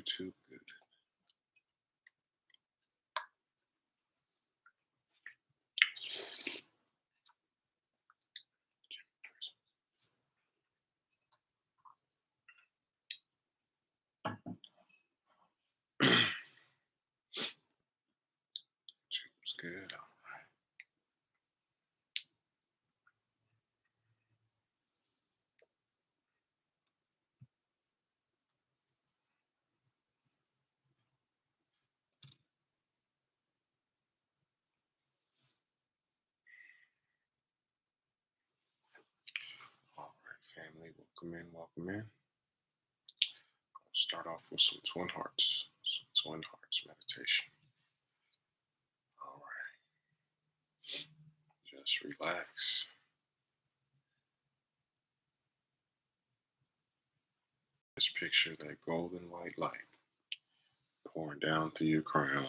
YouTube. Good. YouTube's good. All right, family, welcome in, welcome in. I'll start off with some twin hearts meditation. All right, just relax. Just picture that golden white light pouring down through your crown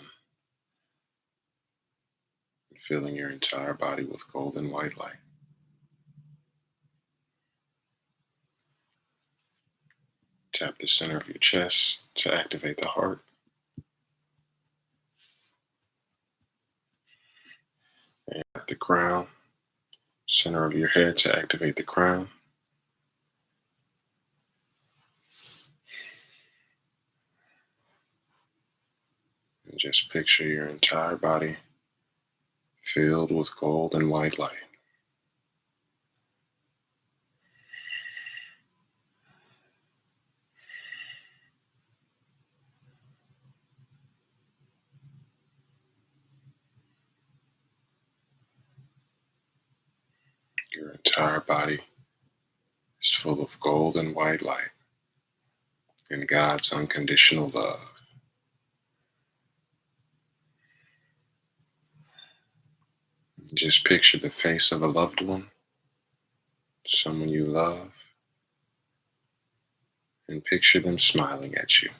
and filling your entire body with golden white light. Tap the center of your chest to activate the heart. And at the crown, center of your head to activate the crown. And just picture your entire body filled with gold and white light. Your entire body is full of gold and white light and God's unconditional love. Just picture the face of a loved one, someone you love, and picture them smiling at you.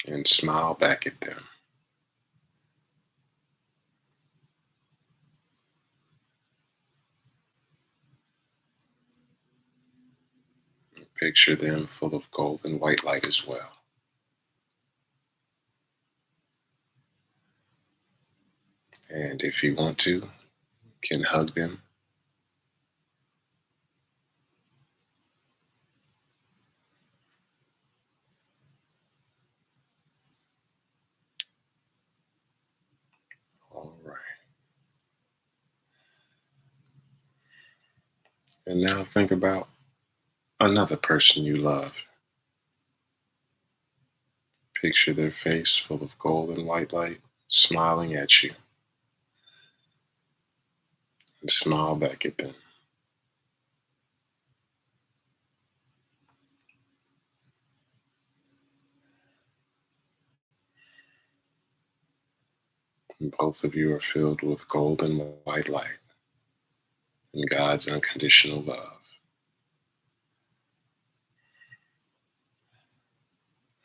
And smile back at them. And picture them full of gold and white light as well. And if you want to, you can hug them. All right. And now think about another person you love. Picture their face full of gold and white light, smiling at you. And smile back at them. And both of you are filled with gold and white light and God's unconditional love.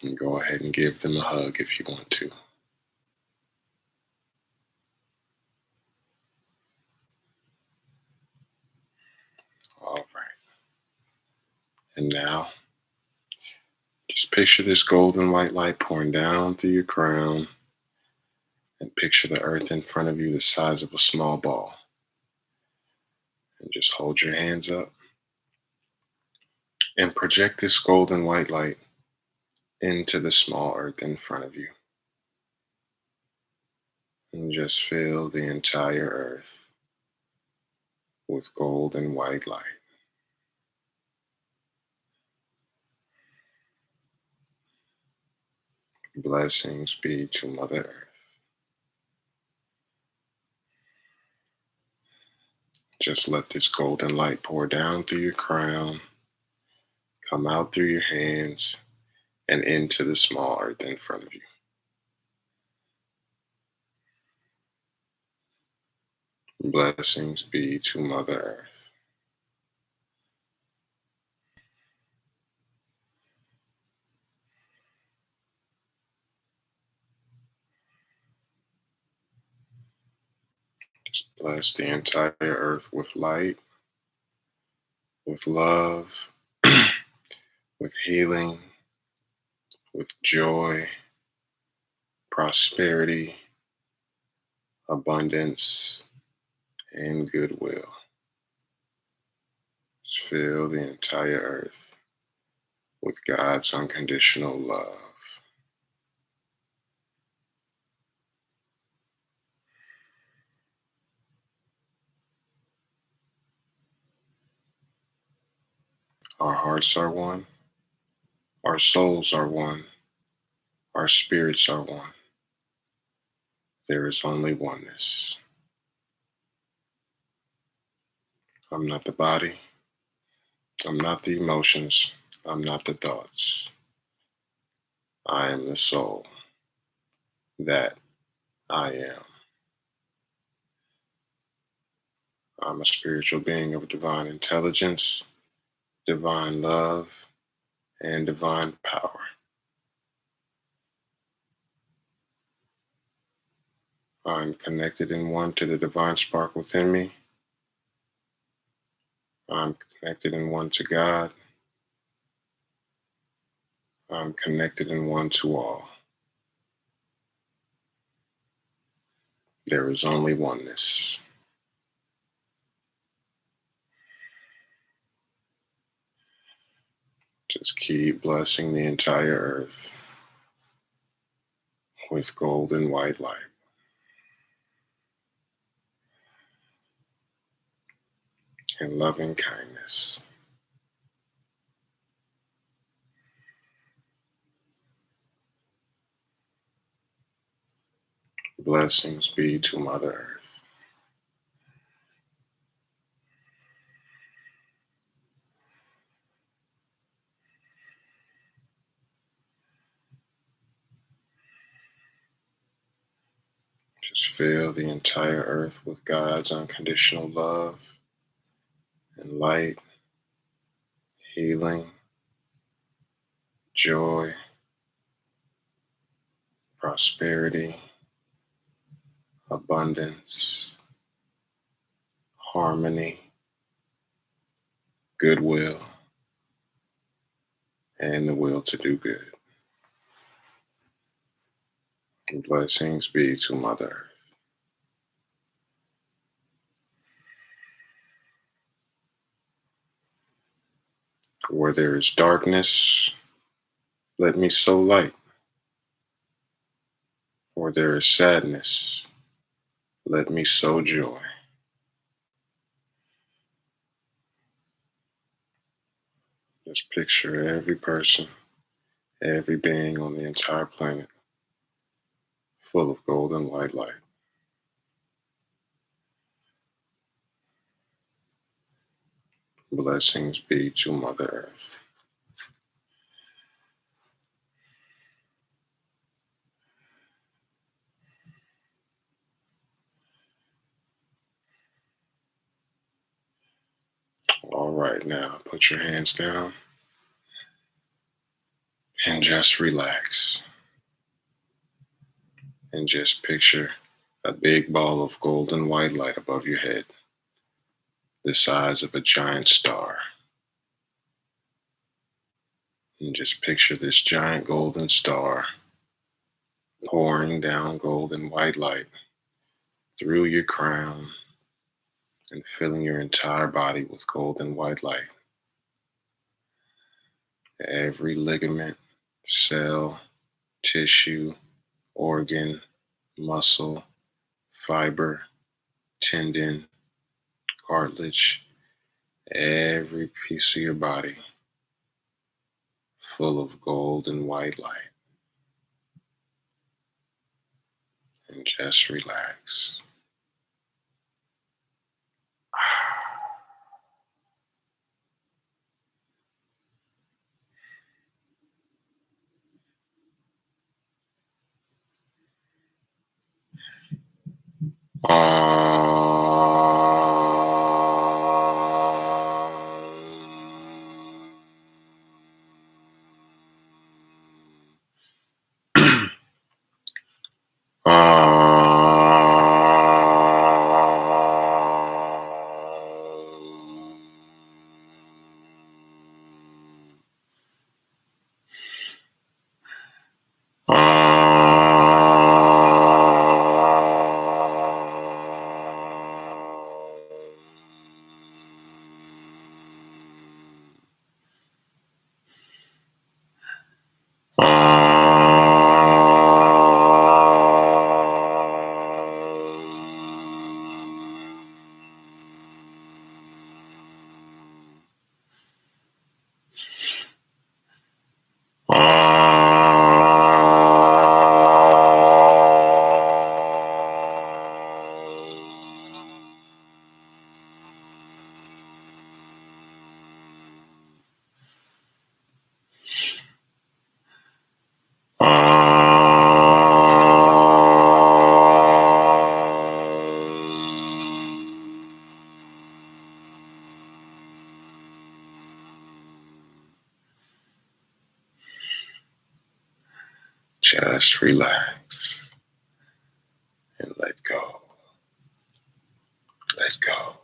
And go ahead and give them a hug if you want to. All right. And now, just picture this golden white light pouring down through your crown, and picture the earth in front of you the size of a small ball. And just hold your hands up and project this golden white light into the small earth in front of you. And just fill the entire earth with gold and white light. Blessings be to Mother Earth. Just let this golden light pour down through your crown, come out through your hands, and into the small earth in front of you. Blessings be to Mother Earth. Just bless the entire earth with light with love, with healing, with joy, prosperity, abundance, and goodwill. Just fill the entire earth with God's unconditional love. Our hearts are one, our souls are one, our spirits are one. There is only oneness. I'm not the body, I'm not the emotions, I'm not the thoughts. I am the soul. That I am. I'm a spiritual being of divine intelligence, divine love, and divine power. I'm connected in one to the divine spark within me. I'm connected in one to God. I'm connected in one to all. There is only oneness. Just keep blessing the entire earth with golden white light and loving kindness. Blessings be to Mother Earth. Just fill the entire earth with God's unconditional love and light, healing, joy, prosperity, abundance, harmony, goodwill, and the will to do good. And blessings be to Mother Earth. Where there is darkness, let me sow light. Where there is sadness, let me sow joy. Just picture every person, every being on the entire planet full of golden white light. Blessings be to Mother Earth. All right, now put your hands down and just relax. And just picture a big ball of golden white light above your head, the size of a giant star. And just picture this giant golden star pouring down golden white light through your crown and filling your entire body with golden white light. Every ligament, cell, tissue, organ, muscle, fiber, tendon, cartilage, every piece of your body full of golden white light. And just relax. Um, Just relax and let go. Let go.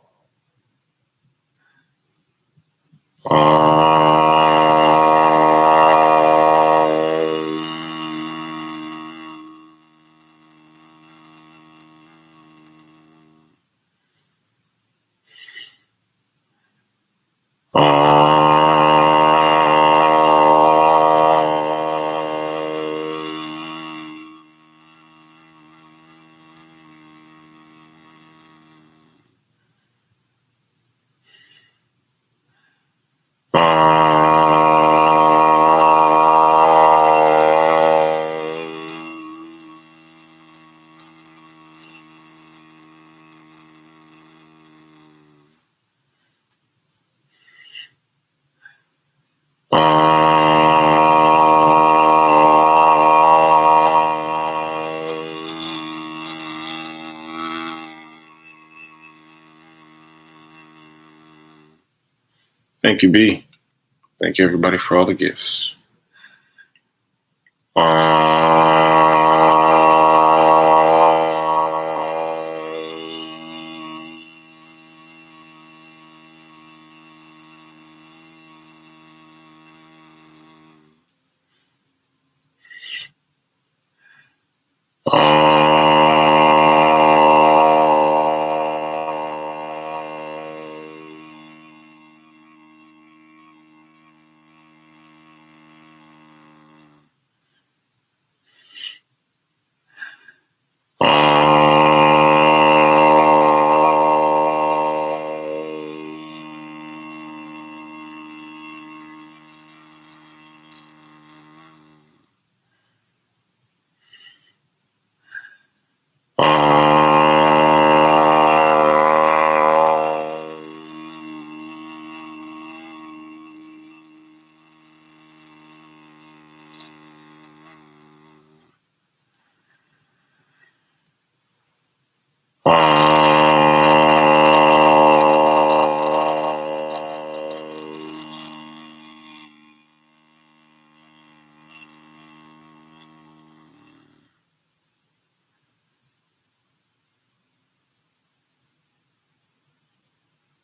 Thank you, B. Thank you, everybody, for all the gifts.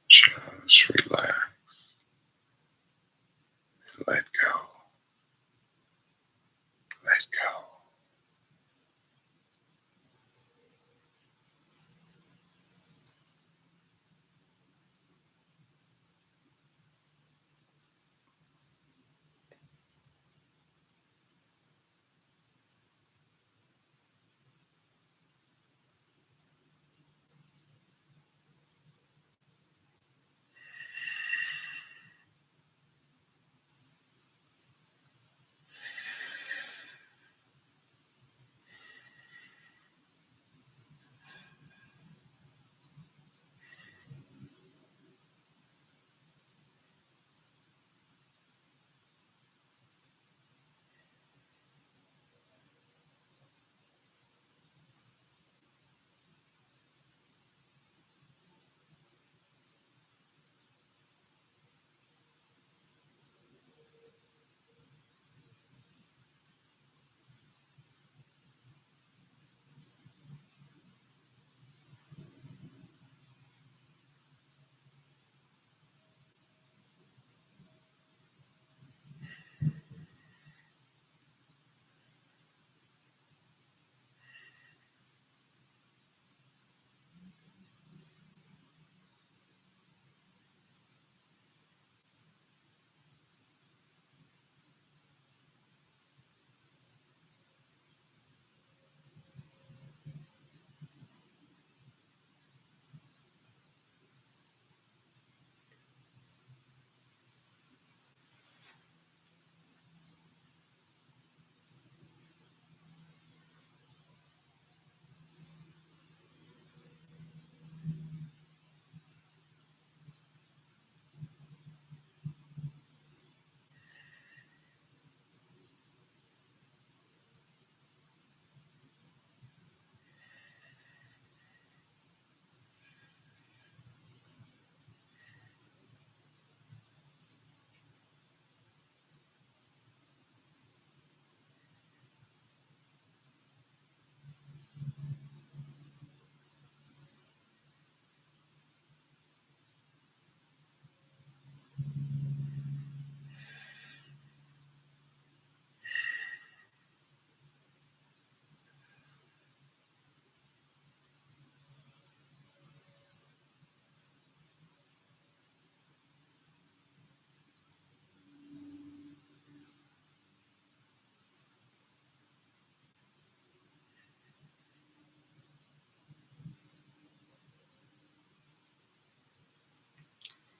Just relax. Let go. Let go.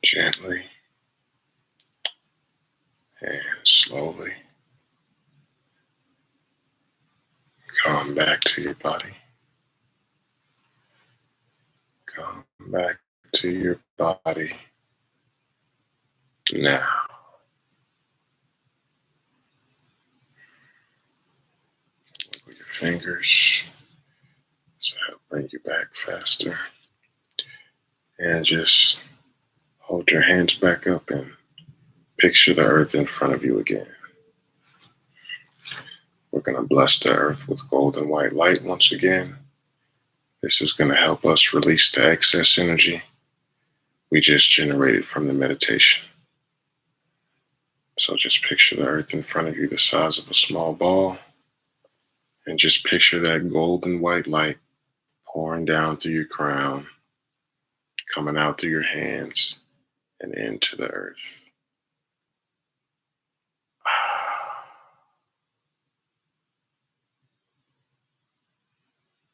Gently and slowly come back to your body. Come back to your body now. Wiggle your fingers to help bring you back faster. And just hold your hands back up and picture the earth in front of you again. We're going to bless the earth with golden white light once again. This is going to help us release the excess energy we just generated from the meditation. So just picture the earth in front of you the size of a small ball, and just picture that golden white light pouring down through your crown, coming out through your hands and into the earth.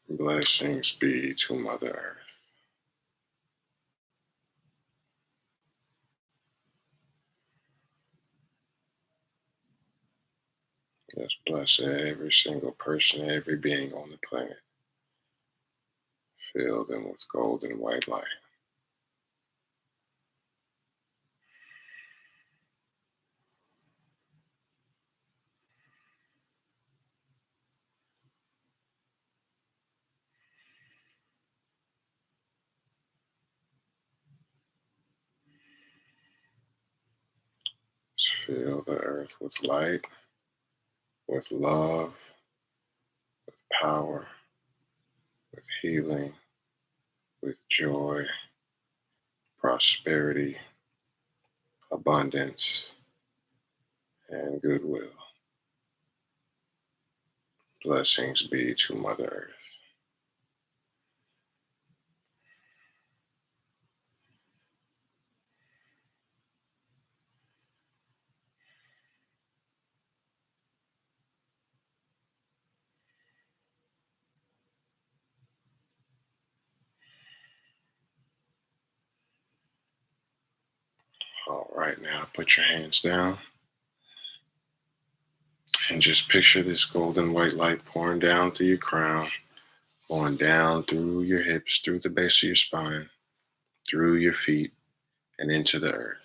Blessings be to Mother Earth. Let's bless every single person, every being on the planet. Fill them with golden white light. Fill the earth with light, with love, with power, with healing, with joy, prosperity, abundance, and goodwill. Blessings be to Mother Earth. All right, now put your hands down and just picture this golden white light pouring down through your crown, going down through your hips, through the base of your spine, through your feet, and into the earth.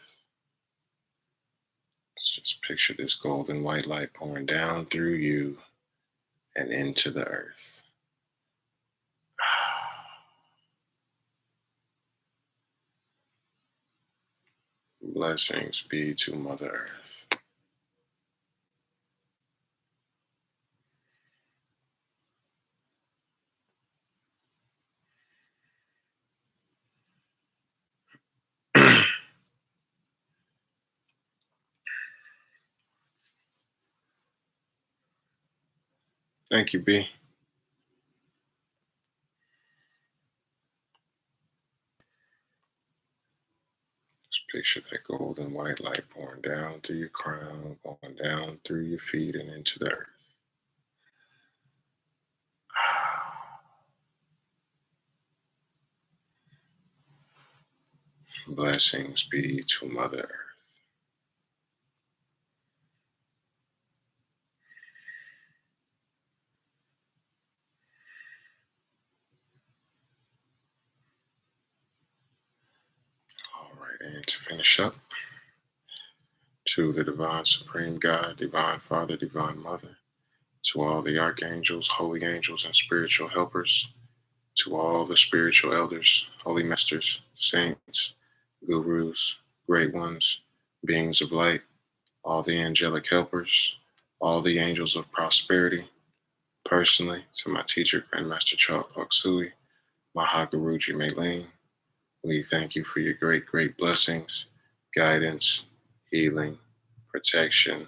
Just picture this golden white light pouring down through you and into the earth. Blessings be to Mother Earth. Thank you, B. Just picture that golden white light pouring down through your crown, going down through your feet and into the earth. Blessings be to Mother Earth. All right, and to finish up, to the Divine Supreme God, Divine Father, Divine Mother, to all the archangels, holy angels, and spiritual helpers, to all the spiritual elders, holy masters, saints, gurus, great ones, beings of light, all the angelic helpers, all the angels of prosperity, personally, to my teacher, Grandmaster Chalk Sui, Mahaguruji Mailing, we thank you for your great, great blessings, guidance, healing, protection,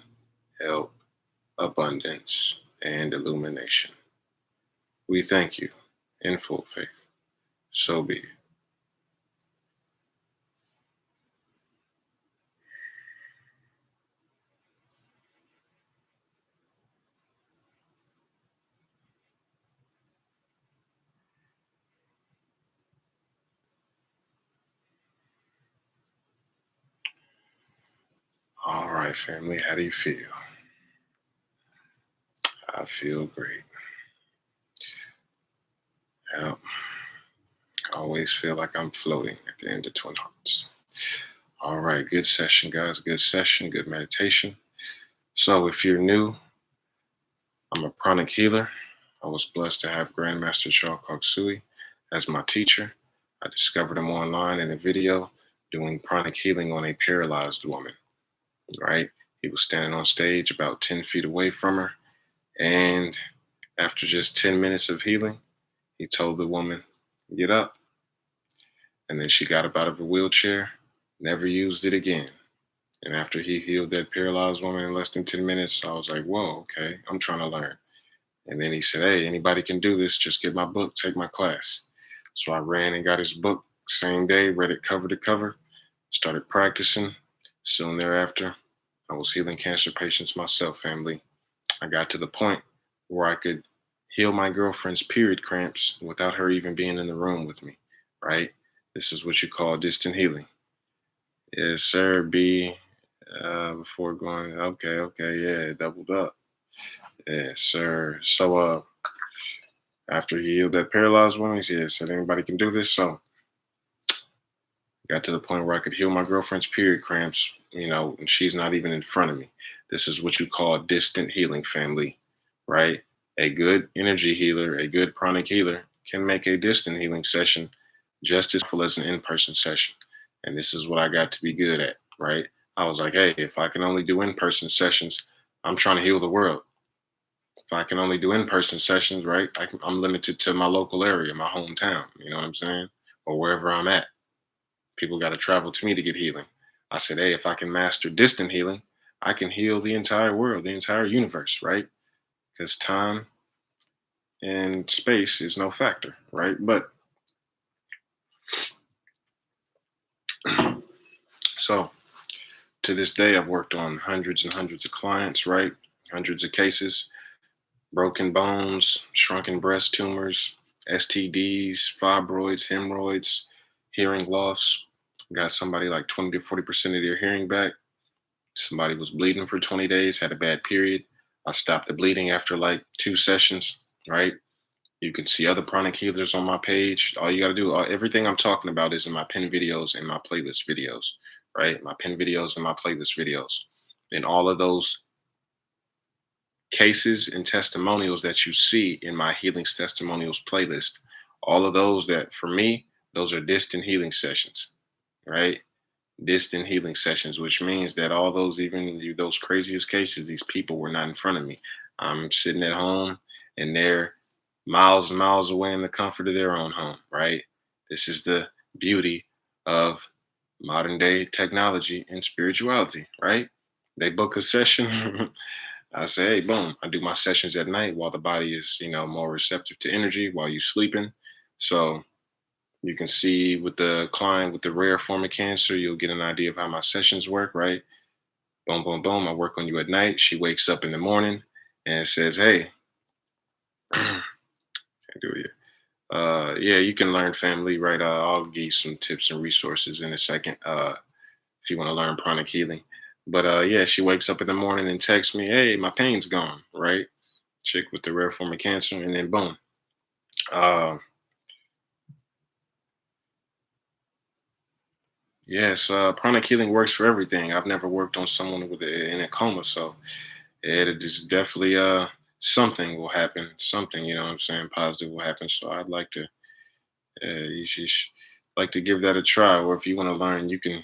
help, abundance, and illumination. We thank you in full faith. So be it. right, family. How do you feel? I feel great. Yeah, I always feel like I'm floating at the end of Twin Hearts. All right, good session, guys. Good session, good meditation. So, if you're new, I'm a pranic healer. I was blessed to have Grandmaster Charles Koksui as my teacher. I discovered him online in a video doing pranic healing on a paralyzed woman, right? He was standing on stage about 10 feet away from her. And after just 10 minutes of healing, he told the woman, get up. And then she got up out of a wheelchair, never used it again. And after he healed that paralyzed woman in less than 10 minutes, I was like, whoa, okay, I'm trying to learn. And then he said, hey, anybody can do this. Just get my book, take my class. So I ran and got his book same day, read it cover to cover, started practicing. Soon thereafter, I was healing cancer patients myself, family. I got to the point where I could heal my girlfriend's period cramps without her even being in the room with me, right? This is what you call distant healing. Yes, sir, B. Before going, okay, yeah, doubled up. Yes, sir. So, after he healed that paralyzed woman, he said anybody can do this. So, got to the point where I could heal my girlfriend's period cramps, and she's not even in front of me. This is what you call distant healing, family, right? A good energy healer, a good pranic healer can make a distant healing session just as full as an in-person session. And this is what I got to be good at, right? I was like, hey, if I can only do in-person sessions, I'm trying to heal the world. If I can only do in-person sessions, right, I'm limited to my local area, my hometown, you know what I'm saying? Or wherever I'm at. People got to travel to me to get healing. I said, hey, if I can master distant healing, I can heal the entire world, the entire universe, right? Because time and space is no factor, right? But so to this day, I've worked on hundreds and hundreds of clients, right? Hundreds of cases, broken bones, shrunken breast tumors, STDs, fibroids, hemorrhoids, hearing loss. Got somebody like 20 to 40% of their hearing back. Somebody was bleeding for 20 days, had a bad period. I stopped the bleeding after like 2 sessions, right? You can see other pranic healers on my page. All you got to do, everything I'm talking about is in my pin videos and my playlist videos, right? My pin videos and my playlist videos. And all of those cases and testimonials that you see in my healings testimonials playlist, all of those that for me, those are distant healing sessions, right? Distant healing sessions, which means that all those, even those craziest cases, these people were not in front of me. I'm sitting at home and they're miles and miles away in the comfort of their own home, right? This is the beauty of modern day technology and spirituality, right? They book a session. I say, hey, boom, I do my sessions at night while the body is, more receptive to energy while you're sleeping. So you can see with the client with the rare form of cancer, you'll get an idea of how my sessions work, right? Boom, boom, boom. I work on you at night. She wakes up in the morning and says, hey, can't do it. Yeah, you can learn family, right? I'll give you some tips and resources in a second if you want to learn pranic healing. But yeah, she wakes up in the morning and texts me, hey, my pain's gone, right? Chick with the rare form of cancer. And then boom. Uh, yes, pranic healing works for everything. I've never worked on someone in a coma, so it is definitely something will happen. Something, you know what I'm saying, positive will happen. So I'd like to like to give that a try. Or if you want to learn, you can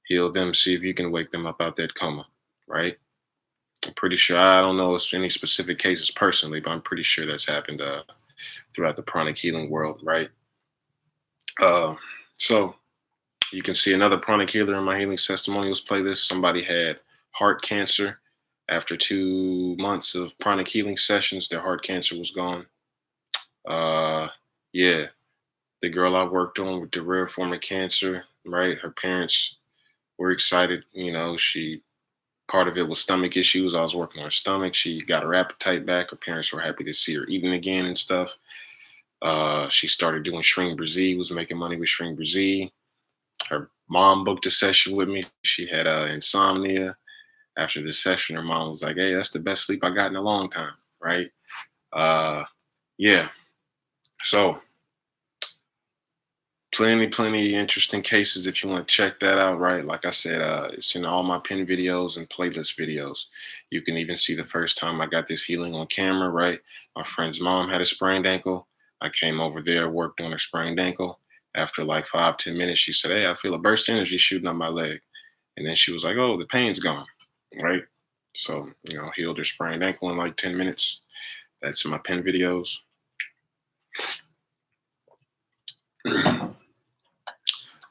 heal them, see if you can wake them up out that coma, right? I'm pretty sure, I don't know if any specific cases personally, but I'm pretty sure that's happened throughout the pranic healing world, right? Uh, so you can see another pranic healer in my healing testimonials playlist. Somebody had heart cancer. After 2 months of pranic healing sessions, their heart cancer was gone. Yeah, the girl I worked on with the rare form of cancer, right? Her parents were excited. She part of it was stomach issues. I was working on her stomach. She got her appetite back. Her parents were happy to see her eating again and stuff. She started doing BRZEE, was making money with BRZEE. Her mom booked a session with me. She had insomnia. After this session, her mom was like, "Hey, that's the best sleep I got in a long time." Right? Uh, yeah. So plenty interesting cases if you want to check that out, right? Like I said, it's in all my pin videos and playlist videos. You can even see the first time I got this healing on camera, right? My friend's mom had a sprained ankle. I came over there, worked on her sprained ankle. After like 5, 10 minutes, she said, "Hey, I feel a burst of energy shooting up my leg." And then she was like, "Oh, the pain's gone." Right? So, healed her sprained ankle in like 10 minutes. That's in my pin videos.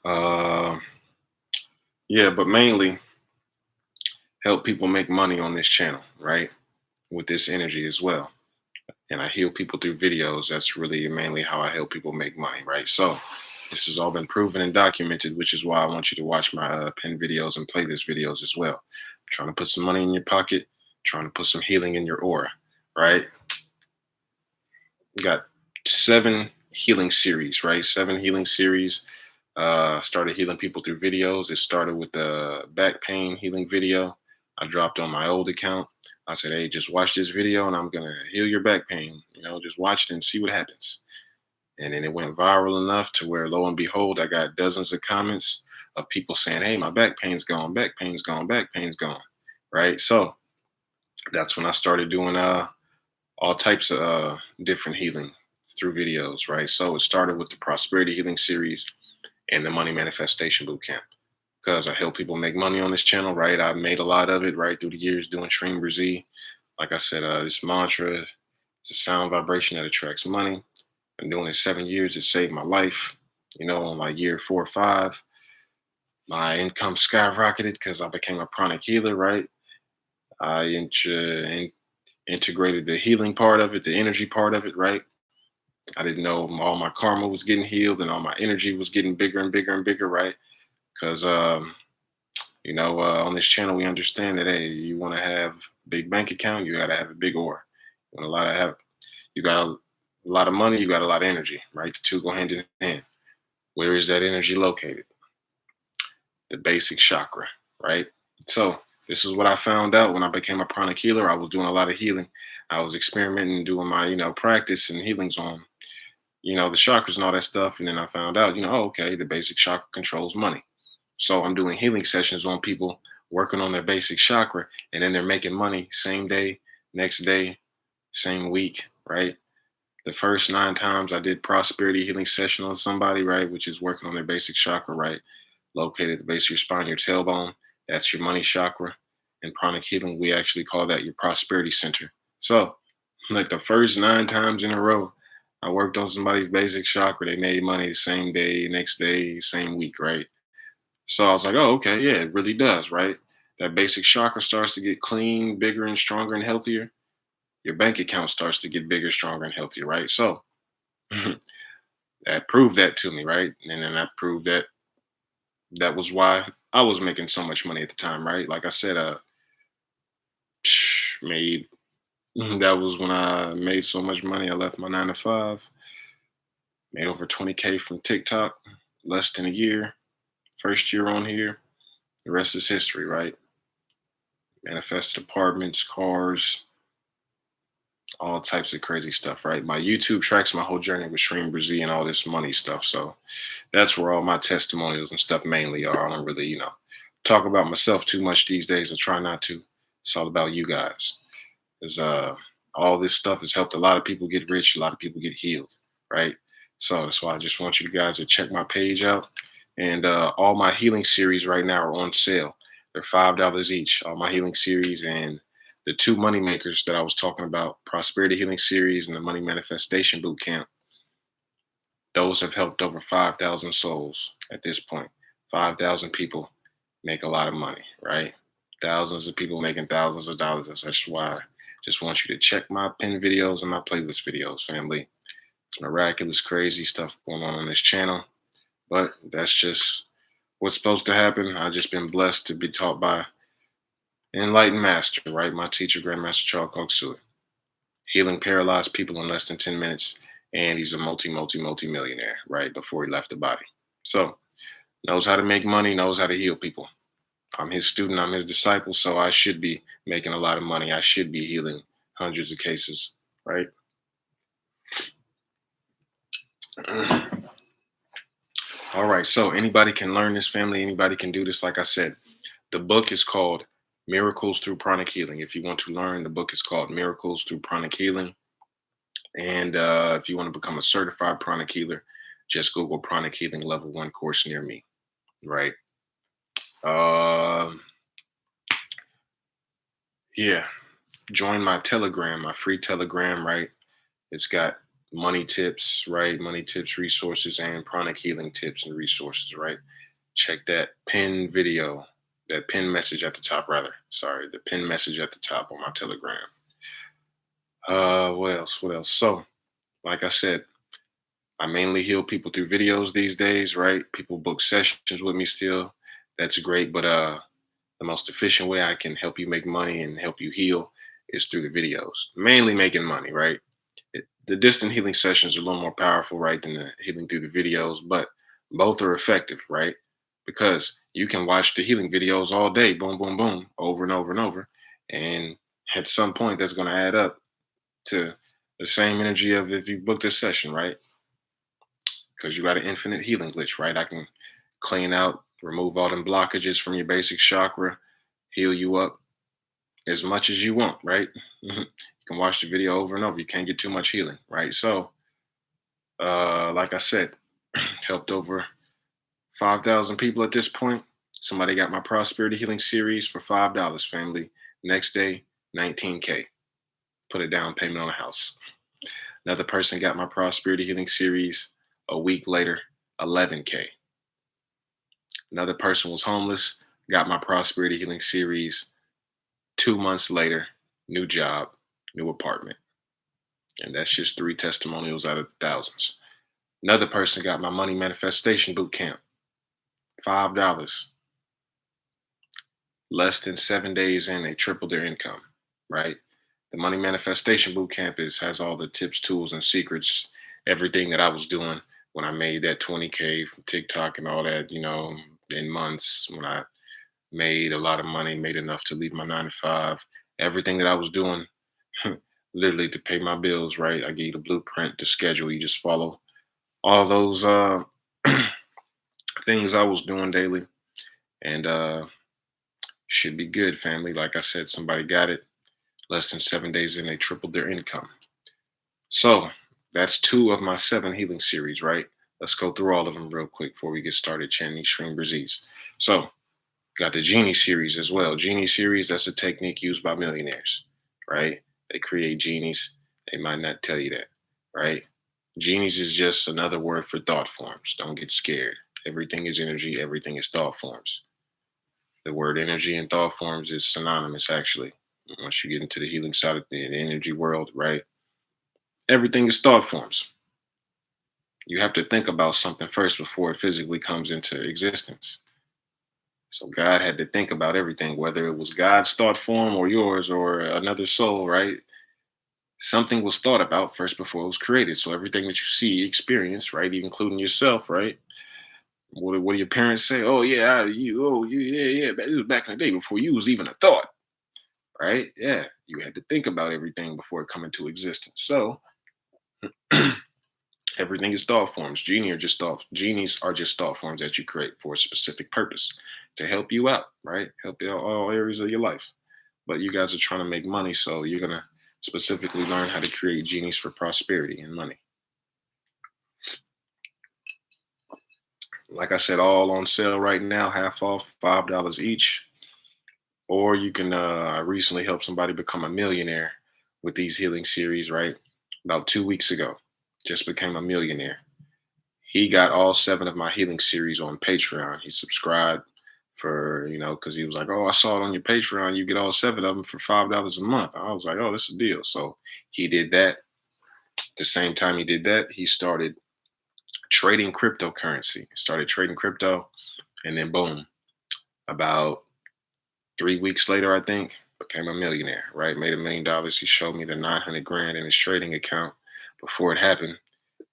uh, yeah, but mainly help people make money on this channel, right? With this energy as well. And I heal people through videos. That's really mainly how I help people make money, right? So this has all been proven and documented, which is why I want you to watch my pin videos and playlist videos as well. I'm trying to put some money in your pocket, trying to put some healing in your aura, right? We got 7 healing series, right? 7 healing series. Started healing people through videos. It started with the back pain healing video I dropped on my old account. I said, "Hey, just watch this video and I'm going to heal your back pain. Just watch it and see what happens." And then it went viral enough to where, lo and behold, I got dozens of comments of people saying, "Hey, my back pain's gone, back pain's gone, back pain's gone." Right. So that's when I started doing all types of different healing through videos. Right. So it started with the prosperity healing series and the money manifestation bootcamp, because I help people make money on this channel, right? I've made a lot of it right through the years doing SHREEM BRZEE. Like I said, this mantra, it's a sound vibration that attracts money. Been doing it 7 years. It saved my life. On like year 4 or 5, my income skyrocketed because I became a pranic healer, right? I integrated the healing part of it, the energy part of it, right? I didn't know all my karma was getting healed and all my energy was getting bigger and bigger and bigger, right? Because on this channel, we understand that, hey, you want to have a big bank account, you got to have a big aura. You want you got a lot of money, you got a lot of energy, right? The two go hand in hand. Where is that energy located? The basic chakra, right? So this is what I found out when I became a pranic healer. I was doing a lot of healing. I was experimenting, doing my, practice and healings on, the chakras and all that stuff. And then I found out, oh, okay, the basic chakra controls money. So I'm doing healing sessions on people working on their basic chakra, and then they're making money same day, next day, same week, right? The first 9 times I did prosperity healing session on somebody, right, which is working on their basic chakra, right, located at the base of your spine, your tailbone. That's your money chakra. In pranic healing, we actually call that your prosperity center. So, like the first 9 times in a row, I worked on somebody's basic chakra. They made money the same day, next day, same week, right? So I was like, oh, okay, yeah, it really does, right? That basic chakra starts to get clean, bigger and stronger and healthier. Your bank account starts to get bigger, stronger, and healthier, right? So that proved that to me, right? And then that proved that was why I was making so much money at the time, right? Like I said, made that was when I made so much money. I left my 9 to 5, made over 20K from TikTok, less than a year. First year on here, the rest is history, right? Manifested apartments, cars, all types of crazy stuff, right? My YouTube tracks my whole journey with SHREEM BRZEE and all this money stuff. So that's where all my testimonials and stuff mainly are. I don't really, talk about myself too much these days. I try not to. It's all about you guys. Because all this stuff has helped a lot of people get rich, a lot of people get healed, right? So that's why I just want you guys to check my page out. And all my healing series right now are on sale. They're $5 each. All my healing series and the 2 money makers that I was talking about, Prosperity Healing Series and the Money Manifestation Bootcamp, those have helped over 5,000 souls at this point. 5,000 people make a lot of money, right? Thousands of people making thousands of dollars. That's why I just want you to check my pin videos and my playlist videos, family. It's miraculous, crazy stuff going on this channel. But that's just what's supposed to happen. I've just been blessed to be taught by an enlightened master, right? My teacher, Grandmaster Charles Koksui, healing paralyzed people in less than 10 minutes. And he's a multi-millionaire, right? Before he left the body. So knows how to make money, knows how to heal people. I'm his student, I'm his disciple, so I should be making a lot of money. I should be healing hundreds of cases, right? All right, so anybody can learn this, family. Anybody can do this. Like I said, the book is called Miracles Through Pranic Healing. If you want to learn, the book is called Miracles Through Pranic Healing. And if you want to become a certified pranic healer, just Google Pranic Healing Level 1 course near me, right? Um yeah, join my Telegram, my free Telegram, right? It's got money tips, right? Money tips, resources, and pranic healing tips and resources, right? Check that pin video, that pin message at the top, rather. Sorry, the pin message at the top on my Telegram. What else? What else? So, like I said, I mainly heal people through videos these days, right? People book sessions with me still. That's great, but the most efficient way I can help you make money and help you heal is through the videos. Mainly making money, right? The distant healing sessions are a little more powerful, right, than the healing through the videos, but both are effective, right? Because you can watch the healing videos all day, boom, boom, boom, over and over and over. And at some point, that's going to add up to the same energy of if you booked a session, right? Because you got an infinite healing glitch, right? I can clean out, remove all them blockages from your basic chakra, heal you up as much as you want, right? You can watch the video over and over. You can't get too much healing, right? So, like I said, helped over 5,000 people at this point. Somebody got my prosperity healing series for $5, family. Next day, 19K. Put a down payment on a house. Another person got my prosperity healing series a week later, 11K. Another person was homeless, got my prosperity healing series 2 months later, new job, new apartment. And that's just 3 testimonials out of the thousands. Another person got my money manifestation boot camp, $5. Less than 7 days in, they tripled their income, right? The money manifestation boot camp has all the tips, tools, and secrets, everything that I was doing when I made that 20K from TikTok and all that, in months, when I made a lot of money, made enough to leave my 9 to 5. Everything that I was doing, literally to pay my bills, right? I gave you the blueprint, the schedule. You just follow all those things I was doing daily, and should be good, family. Like I said, somebody got it. Less than 7 days in, they tripled their income. So that's 2 of my 7 healing series, right? Let's go through all of them real quick before we get started chanting SHREEM BRZEE. So got the Genie series as well. Genie series, that's a technique used by millionaires, right? They create genies. They might not tell you that, right? Genies is just another word for thought forms. Don't get scared. Everything is energy. Everything is thought forms. The word energy and thought forms is synonymous, actually. Once you get into the healing side of the energy world, right? Everything is thought forms. You have to think about something first before it physically comes into existence. So God had to think about everything, whether it was God's thought form or yours or another soul, right? Something was thought about first before it was created. So everything that you see, experience, right, even including yourself, right? What do your parents say? Oh yeah, yeah. It was back in the day before you was even a thought, right? Yeah, you had to think about everything before it come into existence. So everything is thought forms. Genies are just thought forms that you create for a specific purpose to help you out, right? Help you out all areas of your life. But you guys are trying to make money, so you're gonna specifically learn how to create genies for prosperity and money. Like I said, all on sale right now, half off, $5 each. Or you can. I recently helped somebody become a millionaire with these healing series, right? About 2 weeks ago, just became a millionaire. He got all 7 of my healing series on Patreon. He subscribed for, because he was like, oh, I saw it on your Patreon. You get all 7 of them for $5 a month. I was like, oh, this is a deal. So he did that. At the same time he did that, he started trading cryptocurrency, started trading crypto. And then boom, about 3 weeks later, I think, became a millionaire, right? Made $1 million. He showed me the 900 grand in his trading account before it happened.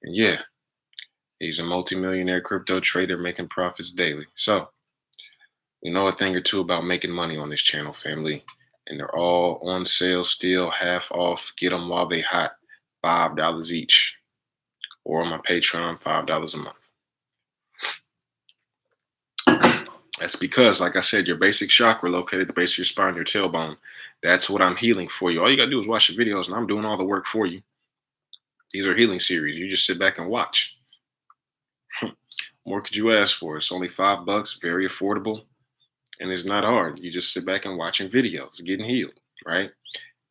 And yeah, he's a multimillionaire crypto trader making profits daily. So We know a thing or two about making money on this channel, family. And they're all on sale still, half off. Get them while they hot. $5 each. Or on my Patreon, $5 a month. That's because, like I said, your basic chakra located at the base of your spine, your tailbone. That's what I'm healing for you. All you got to do is watch the videos, and I'm doing all the work for you. These are healing series. You just sit back and watch. More could you ask for? It's only $5, very affordable, and it's not hard. You just sit back and watching videos, getting healed, right?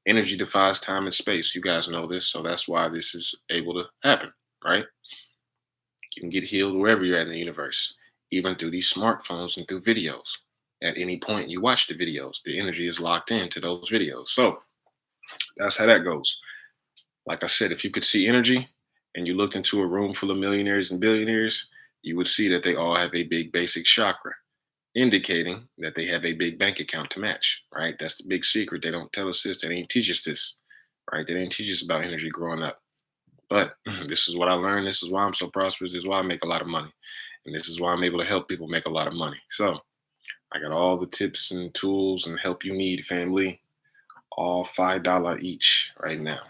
Energy defies time and space. You guys know this, so that's why this is able to happen, right? You can get healed wherever you're at in the universe, even through these smartphones and through videos. At any point you watch the videos, the energy is locked into those videos. So that's how that goes. Like I said, if you could see energy and you looked into a room full of millionaires and billionaires, you would see that they all have a big basic chakra, indicating that they have a big bank account to match, right? That's the big secret. They don't tell us this. They didn't teach us this, right? They didn't teach us about energy growing up. But this is what I learned. This is why I'm so prosperous. This is why I make a lot of money. And this is why I'm able to help people make a lot of money. So I got all the tips and tools and help you need, family. All $5 each right now.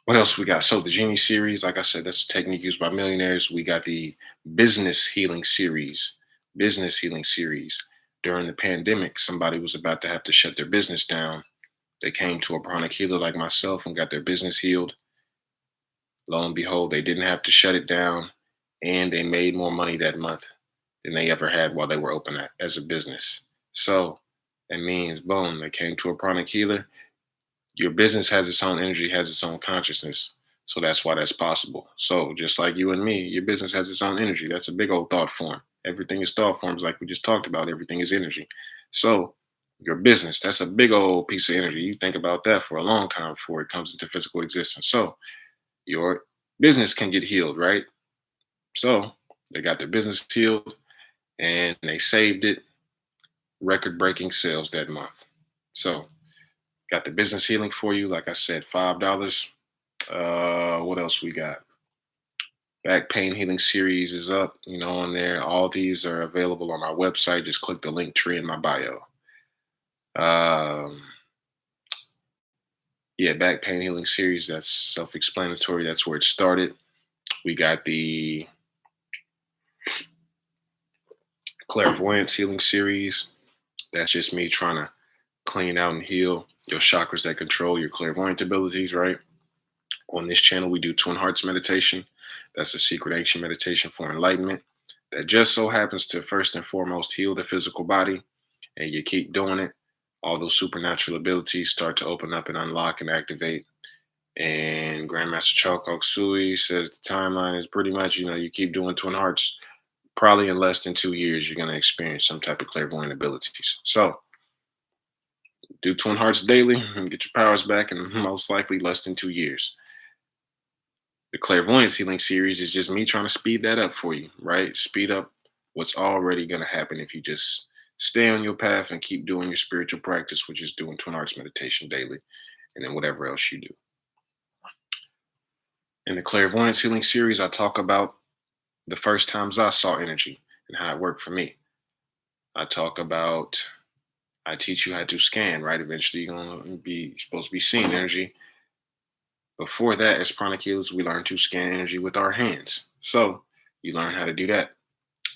What else we got? So the Genie series, like I said, that's a technique used by millionaires. We got the business healing series. Business healing series. During the pandemic, somebody was about to have to shut their business down. They came to a pranic healer like myself and got their business healed. Lo and behold, they didn't have to shut it down, and they made more money that month than they ever had while they were open as a business. So that means, boom, they came to a pranic healer. Your business has its own energy, has its own consciousness. So that's why that's possible. So just like you and me, your business has its own energy. That's a big old thought form. Everything is thought forms, like we just talked about. Everything is energy. So your business, that's a big old piece of energy. You think about that for a long time before it comes into physical existence. So your business can get healed, right? So they got their business healed and they saved it. Record breaking sales that month. So got the business healing for you. Like I said, $5. What else we got? Back pain healing series is up, on there. All these are available on my website. Just click the link tree in my bio. Yeah, back pain healing series. That's self-explanatory. That's where it started. We got the clairvoyance healing series. That's just me trying to clean out and heal your chakras that control your clairvoyant abilities, right? On this channel, we do Twin Hearts meditation. That's a secret ancient meditation for enlightenment that just so happens to first and foremost heal the physical body. And you keep doing it, all those supernatural abilities start to open up and unlock and activate. And Grandmaster Chalkok Sui says the timeline is pretty much, you keep doing Twin Hearts, probably in less than 2 years, you're going to experience some type of clairvoyant abilities. So do Twin Hearts daily and get your powers back in most likely less than 2 years. The clairvoyance healing series is just me trying to speed that up for you, right? Speed up what's already going to happen if you just stay on your path and keep doing your spiritual practice, which is doing Twin Hearts meditation daily, and then whatever else you do. In the clairvoyance healing series, I talk about the first times I saw energy and how it worked for me. I teach you how to scan, right? Eventually, you're going to be supposed to be seeing energy. Before that, as pranic healers, we learn to scan energy with our hands. So you learn how to do that.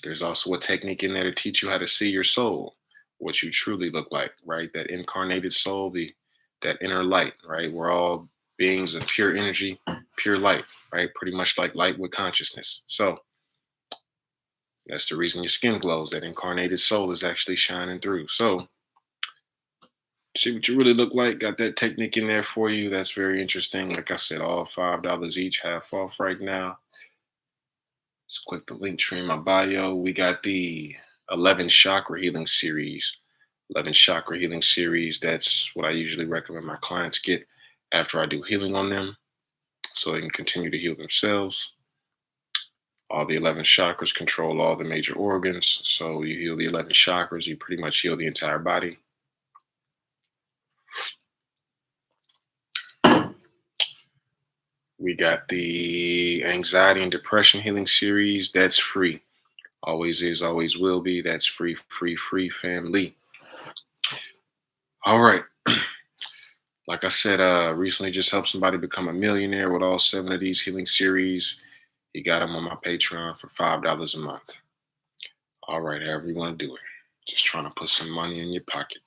There's also a technique in there to teach you how to see your soul, what you truly look like, right? That incarnated soul, that inner light, right? We're all beings of pure energy, pure light, right? Pretty much like light with consciousness. So that's the reason your skin glows. That incarnated soul is actually shining through. So see what you really look like. Got that technique in there for you. That's very interesting. Like I said, all $5 each, half off right now. Just click the link tree in my bio. We got the 11 chakra healing series. 11 chakra healing series. That's what I usually recommend my clients get after I do healing on them so they can continue to heal themselves. All the 11 chakras control all the major organs. So you heal the 11 chakras, you pretty much heal the entire body. We got the anxiety and depression healing series. That's free. Always is, always will be. That's free, free, free family. All right. Like I said, recently just helped somebody become a millionaire with all 7 of these healing series. You got them on my Patreon for $5 a month. All right, however you want to do it. Just trying to put some money in your pocket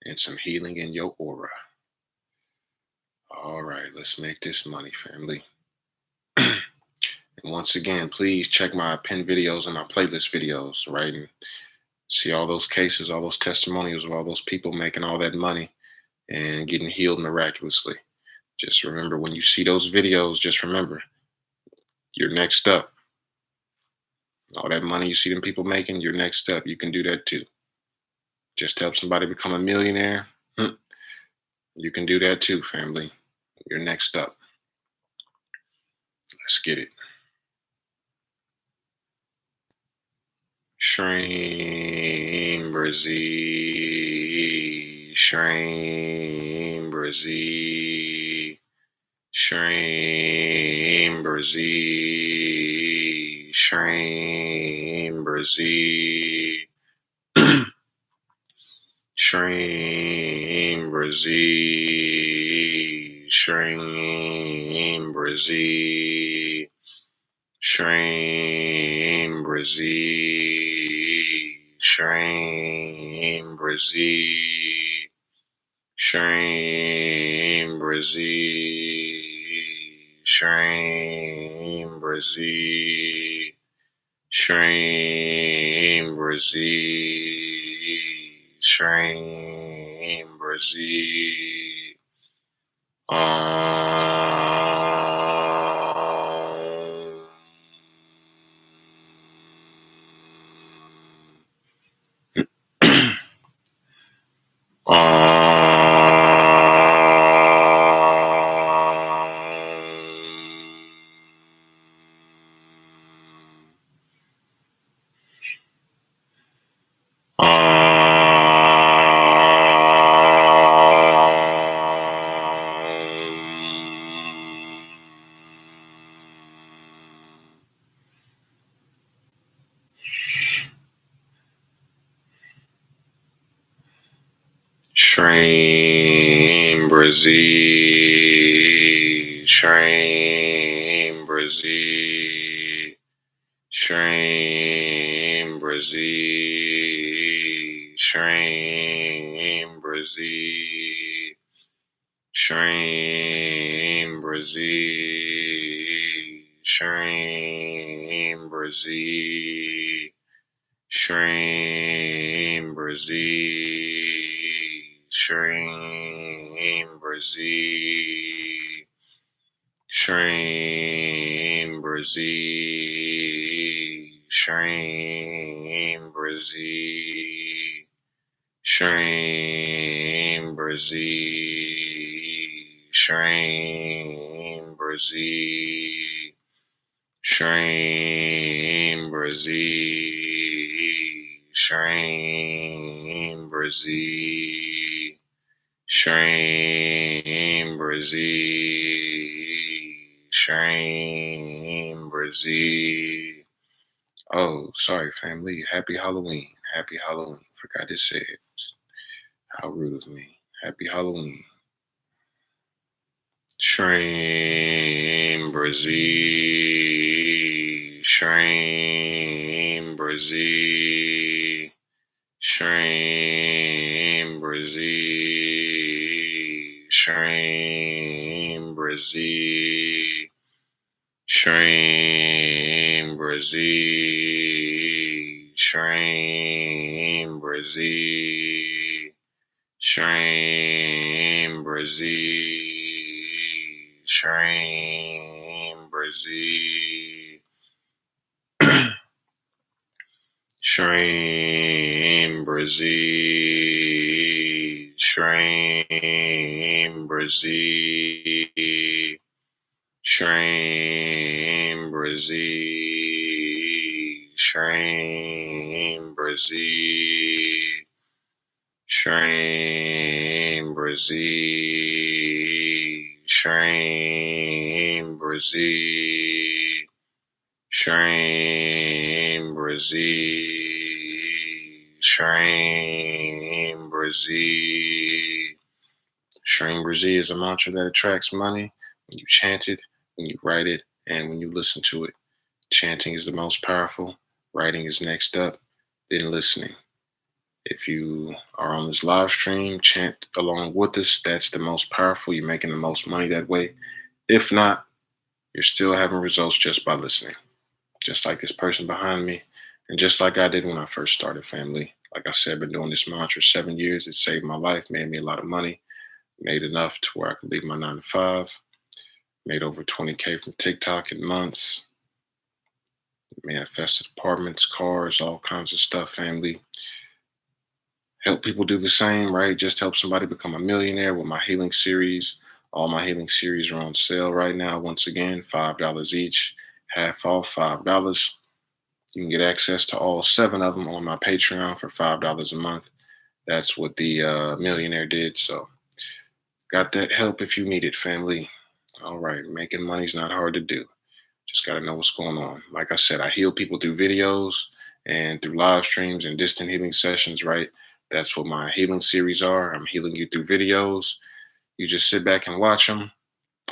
and some healing in your aura. All right, let's make this money, family. And once again, please check my pinned videos and my playlist videos, right? And see all those cases, all those testimonials of all those people making all that money and getting healed miraculously. Just remember, when you see those videos, just remember, you're next up. All that money you see them people making, you're next up. You can do that too. Just to help somebody become a millionaire, you can do that too, family. You're next up. Let's get it. SHREEM, BRZEE, SHREEM, BRZEE, SHREEM, BRZEE, SHREEM, BRZEE, SHREEM, BRZEE, SHREEM, BRZEE, SHREEM, BRZEE, SHREEM, BRZEE, SHREEM, BRZEE, SHREEM, BRZEE, SHREEM, BRZEE, SHREEM, BRZEE. SHREEM, BRZEE, SHREEM, BRZEE, SHREEM, BRZEE, SHREEM, BRZEE, SHREEM, BRZEE, SHREEM, BRZEE, SHREEM, BRZEE, SHREEM, BRZEE, SHREEM, BRZEE, SHREEM, BRZEE, SHREEM, BRZEE, SHREEM, BRZEE, SHREEM, BRZEE, SHREEM, BRZEE, SHREEM, BRZEE, SHREEM, BRZEE. Oh, sorry, family. Happy Halloween. Happy Halloween. Forgot to say it. How rude of me. Happy Halloween. SHREEM, BRZEE, SHREEM, BRZEE, SHREEM, BRZEE, SHREEM, BRZEE, SHREEM, BRZEE, SHREEM, BRZEE, SHREEM, BRZEE, SHREEM, BRZEE, SHREEM, BRZEE, SHREEM, BRZEE, SHREEM, BRZEE, SHREEM, BRZEE, SHREEM, BRZEE, SHREEM, BRZEE, SHREEM, BRZEE. SHREEM BRZEE. SHREEM BRZEE is a mantra that attracts money when you chant it, when you write it, and when you listen to it. Chanting is the most powerful. Writing is next up, then listening. If you are on this live stream, chant along with us. That's the most powerful. You're making the most money that way. If not, you're still having results just by listening. Just like this person behind me, and just like I did when I first started, family. Like I said, I've been doing this mantra 7 years. It saved my life, made me a lot of money, made enough to where I could leave my 9 to 5, made over 20K from TikTok in months, manifested apartments, cars, all kinds of stuff, family. Help people do the same, right? Just help somebody become a millionaire with my healing series. All my healing series are on sale right now. Once again, $5 each, half off, $5. You can get access to all 7 of them on my Patreon for $5 a month. That's what the millionaire did. So got that help if you need it, family. All right, making money's not hard to do. Just got to know what's going on. Like I said, I heal people through videos and through live streams and distant healing sessions, right? That's what my healing series are. I'm healing you through videos. You just sit back and watch them.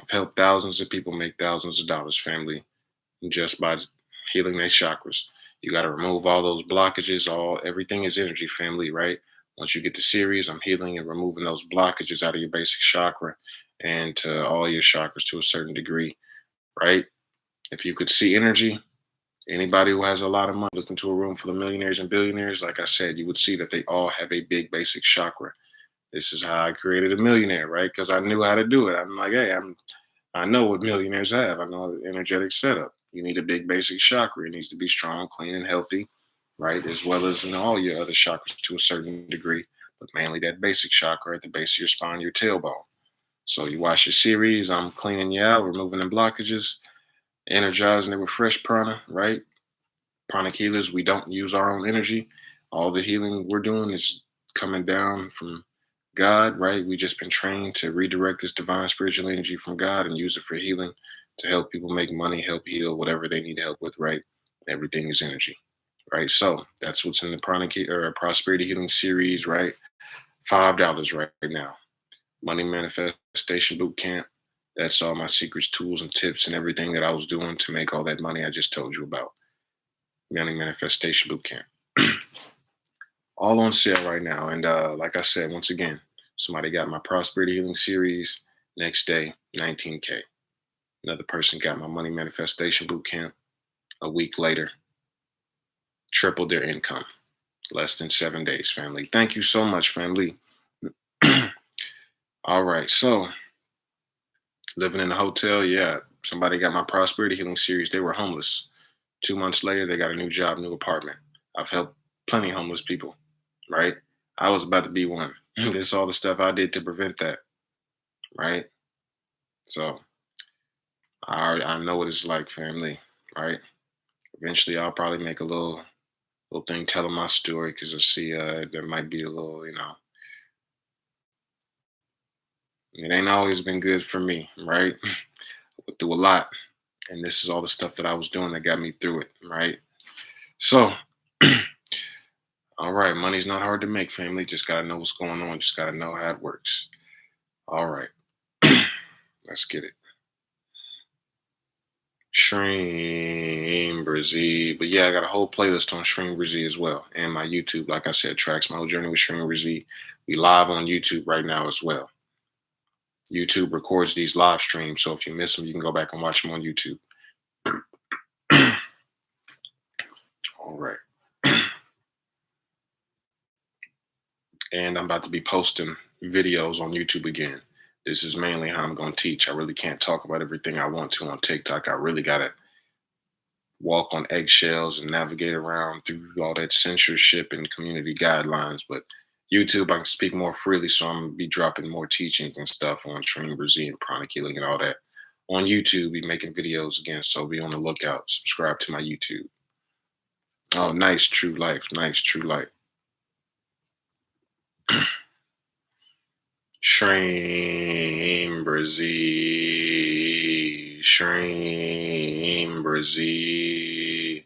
I've helped thousands of people make thousands of dollars, family, just by healing their chakras. You got to remove all those blockages. Everything is energy, family, right? Once you get the series, I'm healing and removing those blockages out of your basic chakra and to all your chakras to a certain degree, right? If you could see energy, anybody who has a lot of money, look into a room full of millionaires and billionaires, like I said, you would see that they all have a big basic chakra. This is how I created a millionaire, right? Because I knew how to do it. I'm like, hey, I know what millionaires have. I know the energetic setup. You need a big basic chakra. It needs to be strong, clean, and healthy, right? As well as all your other chakras to a certain degree, but mainly that basic chakra at the base of your spine, your tailbone. So you watch your series. I'm cleaning you out, removing the blockages, energizing it with fresh prana, right? Pranic healers, we don't use our own energy. All the healing we're doing is coming down from God, right? We just been trained to redirect this divine spiritual energy from God and use it for healing to help people make money, help heal whatever they need help with, right? Everything is energy, right? So that's what's in the prosperity healing series, right? $5 right now. Money manifestation boot camp. That's all my secrets, tools, and tips and everything that I was doing to make all that money I just told you about. Money manifestation boot camp. All on sale right now. And like I said, once again, somebody got my prosperity healing series. Next day, 19K. Another person got my money manifestation boot camp. A week later, tripled their income. Less than 7 days, family. Thank you so much, family. All right, so living in a hotel, yeah. Somebody got my prosperity healing series. They were homeless. 2 months later, they got a new job, new apartment. I've helped plenty of homeless people, right? I was about to be one. This is all the stuff I did to prevent that, right? So I know what it's like, family, right? Eventually, I'll probably make a little thing telling my story because I see there might be a little, it ain't always been good for me, right? Went through a lot, and this is all the stuff that I was doing that got me through it, right? So, all right, money's not hard to make, family. Just gotta know what's going on. Just gotta know how it works. All right, let's get it. SHREEM BRZEE. But yeah, I got a whole playlist on SHREEM BRZEE as well. And my YouTube, like I said, tracks my whole journey with SHREEM BRZEE. We live on YouTube right now as well. YouTube records these live streams. So if you miss them, you can go back and watch them on YouTube. All right. And I'm about to be posting videos on YouTube again. This is mainly how I'm going to teach. I really can't talk about everything I want to on TikTok. I really got to walk on eggshells and navigate around through all that censorship and community guidelines. But YouTube, I can speak more freely, so I'm gonna be dropping more teachings and stuff on SHREEM BRZEE and pranic healing and all that. On YouTube, be making videos again, so be on the lookout. Subscribe to my YouTube. Oh, nice, True Life. Nice, True Life. SHREEM BRZEE. SHREEM BRZEE.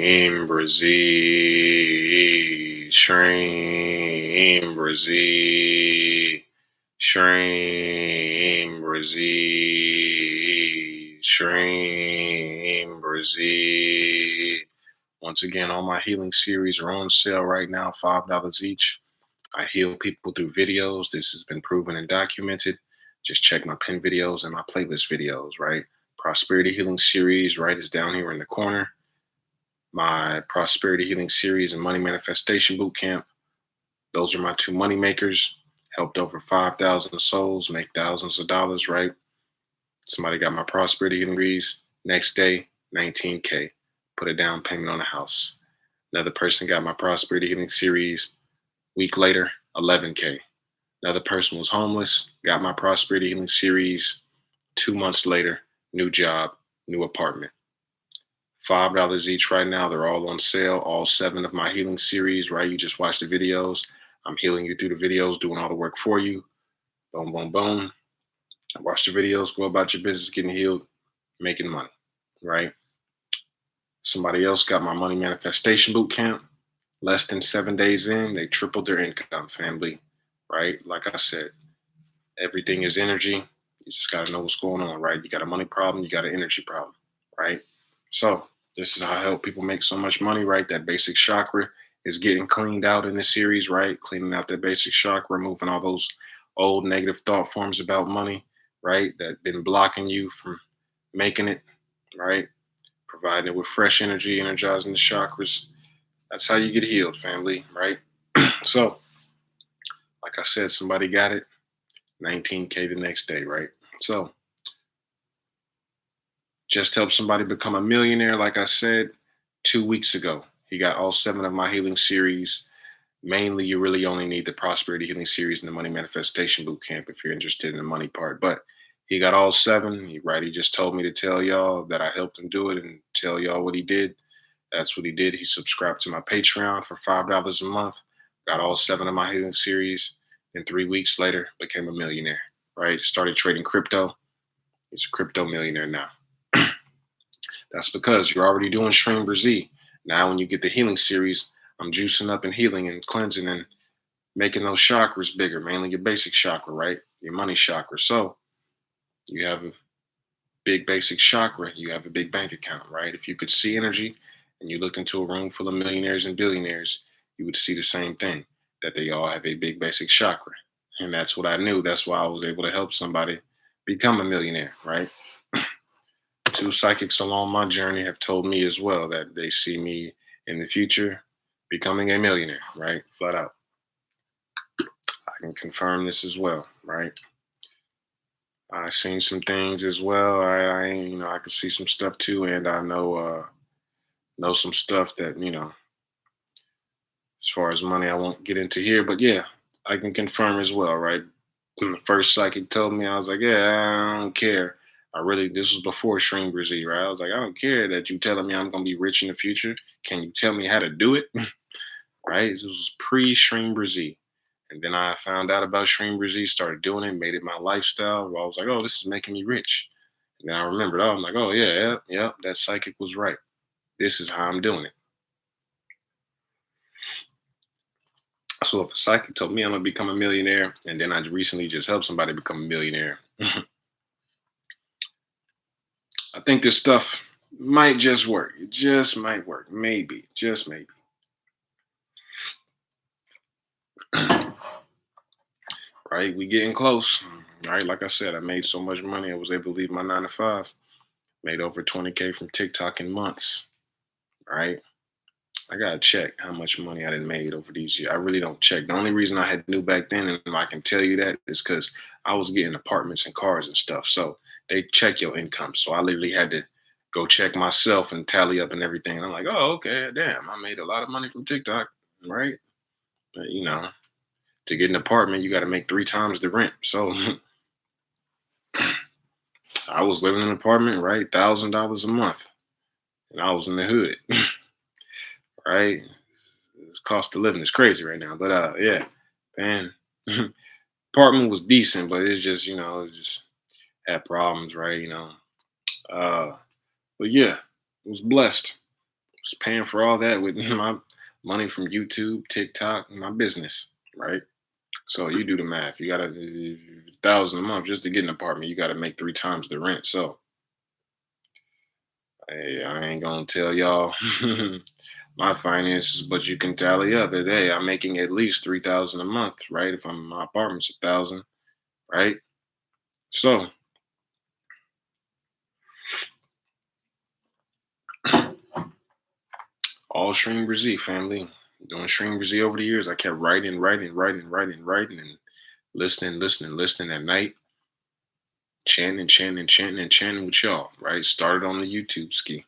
BRZEE, SHREEM, BRZEE, SHREEM, BRZEE, SHREEM, BRZEE. Once again, all my healing series are on sale right now, $5 each. I heal people through videos. This has been proven and documented. Just check my pin videos and my playlist videos, right? Prosperity Healing Series, right, is down here in the corner. My Prosperity Healing Series and Money Manifestation Bootcamp. Those are my two money makers. Helped over 5,000 souls make thousands of dollars, right? Somebody got my Prosperity Healing Series. Next day, 19K. Put a down payment on a house. Another person got my Prosperity Healing Series. Week later, 11K. Another person was homeless, got my Prosperity Healing Series. 2 months later, new job, new apartment. $5 each right now. They're all on sale. All 7 of my healing series, right? You just watch the videos. I'm healing you through the videos, doing all the work for you. Boom, boom, boom. Watch the videos, go about your business, getting healed, making money, right? Somebody else got my Money Manifestation Bootcamp. Less than 7 days in, they tripled their income, family, right? Like I said, everything is energy. You just got to know what's going on, right? You got a money problem, you got an energy problem, right? So this is how I help people make so much money, right? That basic chakra is getting cleaned out in this series, right? Cleaning out that basic chakra, removing all those old negative thought forms about money, right? That been blocking you from making it, right? Providing it with fresh energy, energizing the chakras. That's how you get healed, family, right? So, like I said, somebody got it, 19K the next day, right? So, just help somebody become a millionaire, like I said, 2 weeks ago. He got all 7 of my healing series. Mainly, you really only need the Prosperity Healing Series and the Money Manifestation Bootcamp if you're interested in the money part. But he got all 7. He just told me to tell y'all that I helped him do it and tell y'all what he did. That's what he did. He subscribed to my Patreon for $5 a month. Got all 7 of my healing series. And 3 weeks later, became a millionaire. Right? Started trading crypto. He's a crypto millionaire now. That's because you're already doing SHREEM BRZEE. Now, when you get the healing series, I'm juicing up and healing and cleansing and making those chakras bigger, mainly your basic chakra, right? Your money chakra. So you have a big basic chakra, you have a big bank account, right? If you could see energy and you looked into a room full of millionaires and billionaires, you would see the same thing, that they all have a big basic chakra. And that's what I knew. That's why I was able to help somebody become a millionaire, right? 2 psychics along my journey have told me as well that they see me in the future becoming a millionaire, right? Flat out. I can confirm this as well, right? I've seen some things as well. I can see some stuff too, and I know some stuff that as far as money, I won't get into here, but yeah, I can confirm as well, right? When the first psychic told me, I was like, yeah, I don't care. This was before SHREEM BRZEE, right? I was like, I don't care that you telling me I'm gonna be rich in the future. Can you tell me how to do it? Right? This was pre-SHREEM BRZEE. And then I found out about SHREEM BRZEE, started doing it, made it my lifestyle. Where I was like, oh, this is making me rich. And then I remembered, I'm like, oh yeah, that psychic was right. This is how I'm doing it. So if a psychic told me I'm gonna become a millionaire, and then I recently just helped somebody become a millionaire, I think this stuff might just work. It just might work. Maybe, just maybe. Right? We getting close. Right? Like I said, I made so much money. I was able to leave my 9 to 5. Made over 20K from TikTok in months. Right? I gotta check how much money I done made over these years. I really don't check. The only reason I had knew back then, and I can tell you that, is because I was getting apartments and cars and stuff. So they check your income. So I literally had to go check myself and tally up and everything. And I'm like, oh, okay, damn, I made a lot of money from TikTok, right? But, to get an apartment, you got to make 3 times the rent. So I was living in an apartment, right? $1,000 a month, and I was in the hood, right? This cost of living is crazy right now, but yeah, man, apartment was decent, but it's just it just had problems, right? Uh, but yeah, it was blessed. was paying for all that with my money from YouTube, TikTok, and my business, right? So you do the math. You gotta $1,000 a month just to get an apartment. You gotta make 3 times the rent. So hey, I ain't gonna tell y'all my finances, but you can tally up that hey, I'm making at least 3,000 a month, right? If my apartment's 1,000, right? So all Stream BRZEE family. Doing Stream BRZEE over the years. I kept writing, and listening at night, chanting with y'all, right? Started on the YouTube ski,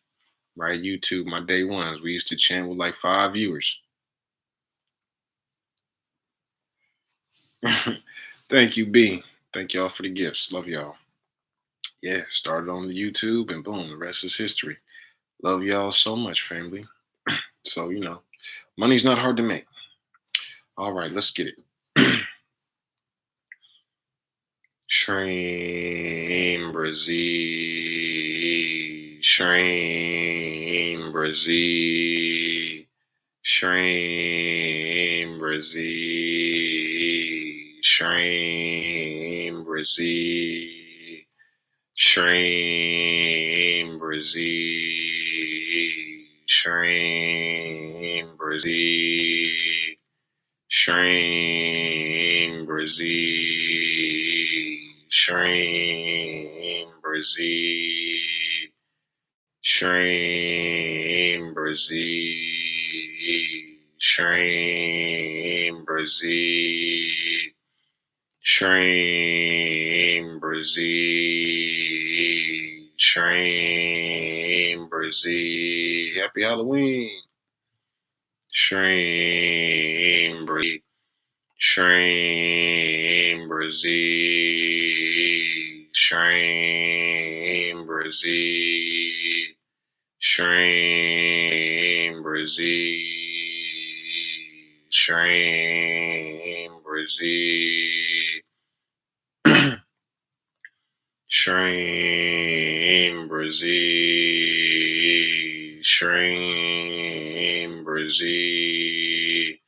right? YouTube, my day ones. We used to chant with like 5 viewers. Thank you, B. Thank y'all for the gifts. Love y'all. Yeah, started on the YouTube and boom, the rest is history. Love y'all so much, family. So, money's not hard to make. All right, let's get it. SHREEM BRZEE, SHREEM BRZEE, SHREEM BRZEE, SHREEM BRZEE, SHREEM BRZEE, SHREEM BRZEE, SHREEM BRZEE, SHREEM BRZEE, SHREEM BRZEE, SHREEM BRZEE, SHREEM BRZEE, SHREEM BRZEE. Happy Halloween. SHREEM BRZEE, SHREEM BRZEE, SHREEM BRZEE, SHREEM BRZEE, SHREEM BRZEE, SHREEM BRZEE, SHREEM BRZEE,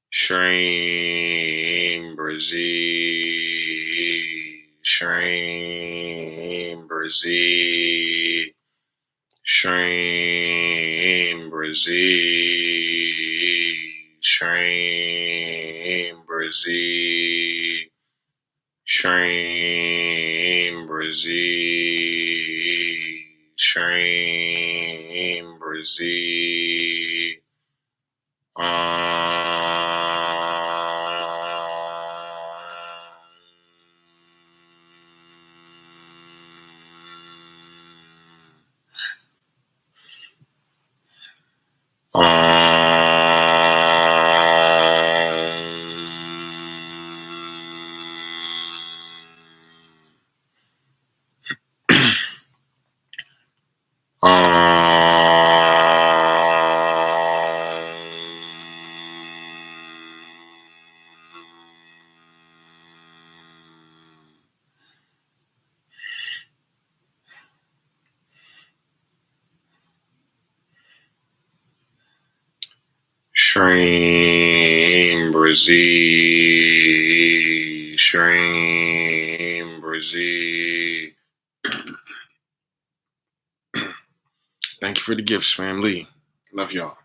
SHREEM BRZEE, SHREEM BRZEE, SHREEM BRZEE, SHREEM BRZEE, SHREEM BRZEE, SHREEM BRZEE. SHREEM BRZEE, SHREEM BRZEE. Thank you for the gifts, family. Love y'all.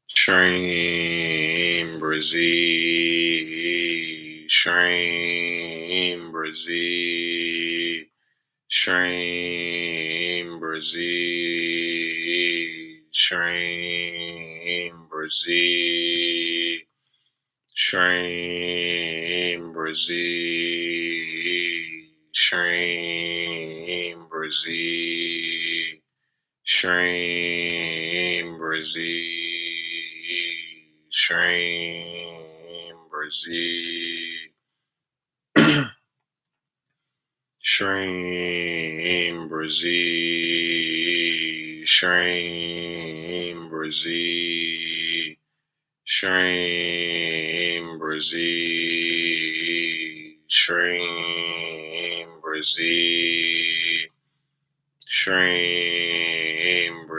SHREEM BRZEE, SHREEM BRZEE, SHREEM BRZEE, SHREEM BRZEE, SHREEM BRZEE, SHREEM BRZEE, SHREEM BRZEE, SHREEM BRZEE, SHREEM BRZEE, SHREEM BRZEE, SHREEM BRZEE, SHREEM BRZEE, SHREEM BRZEE.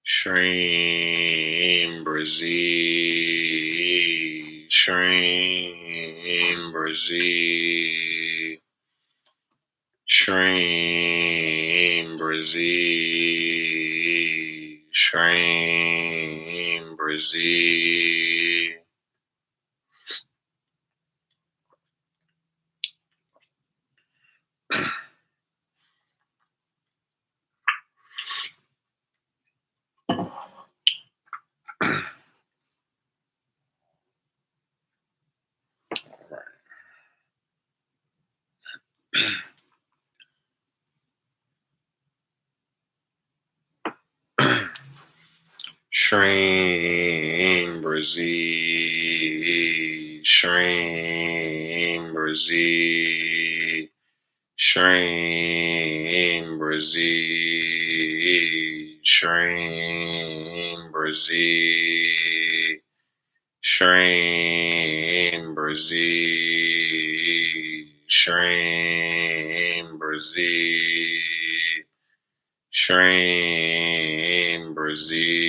SHREEM, BRZEE, SHREEM, BRZEE, SHREEM, BRZEE, SHREEM, BRZEE. SHREEM, BRZEE, SHREEM, BRZEE, SHREEM, BRZEE, SHREEM, BRZEE, SHREEM, BRZEE, SHREEM, BRZEE, SHREEM, BRZEE,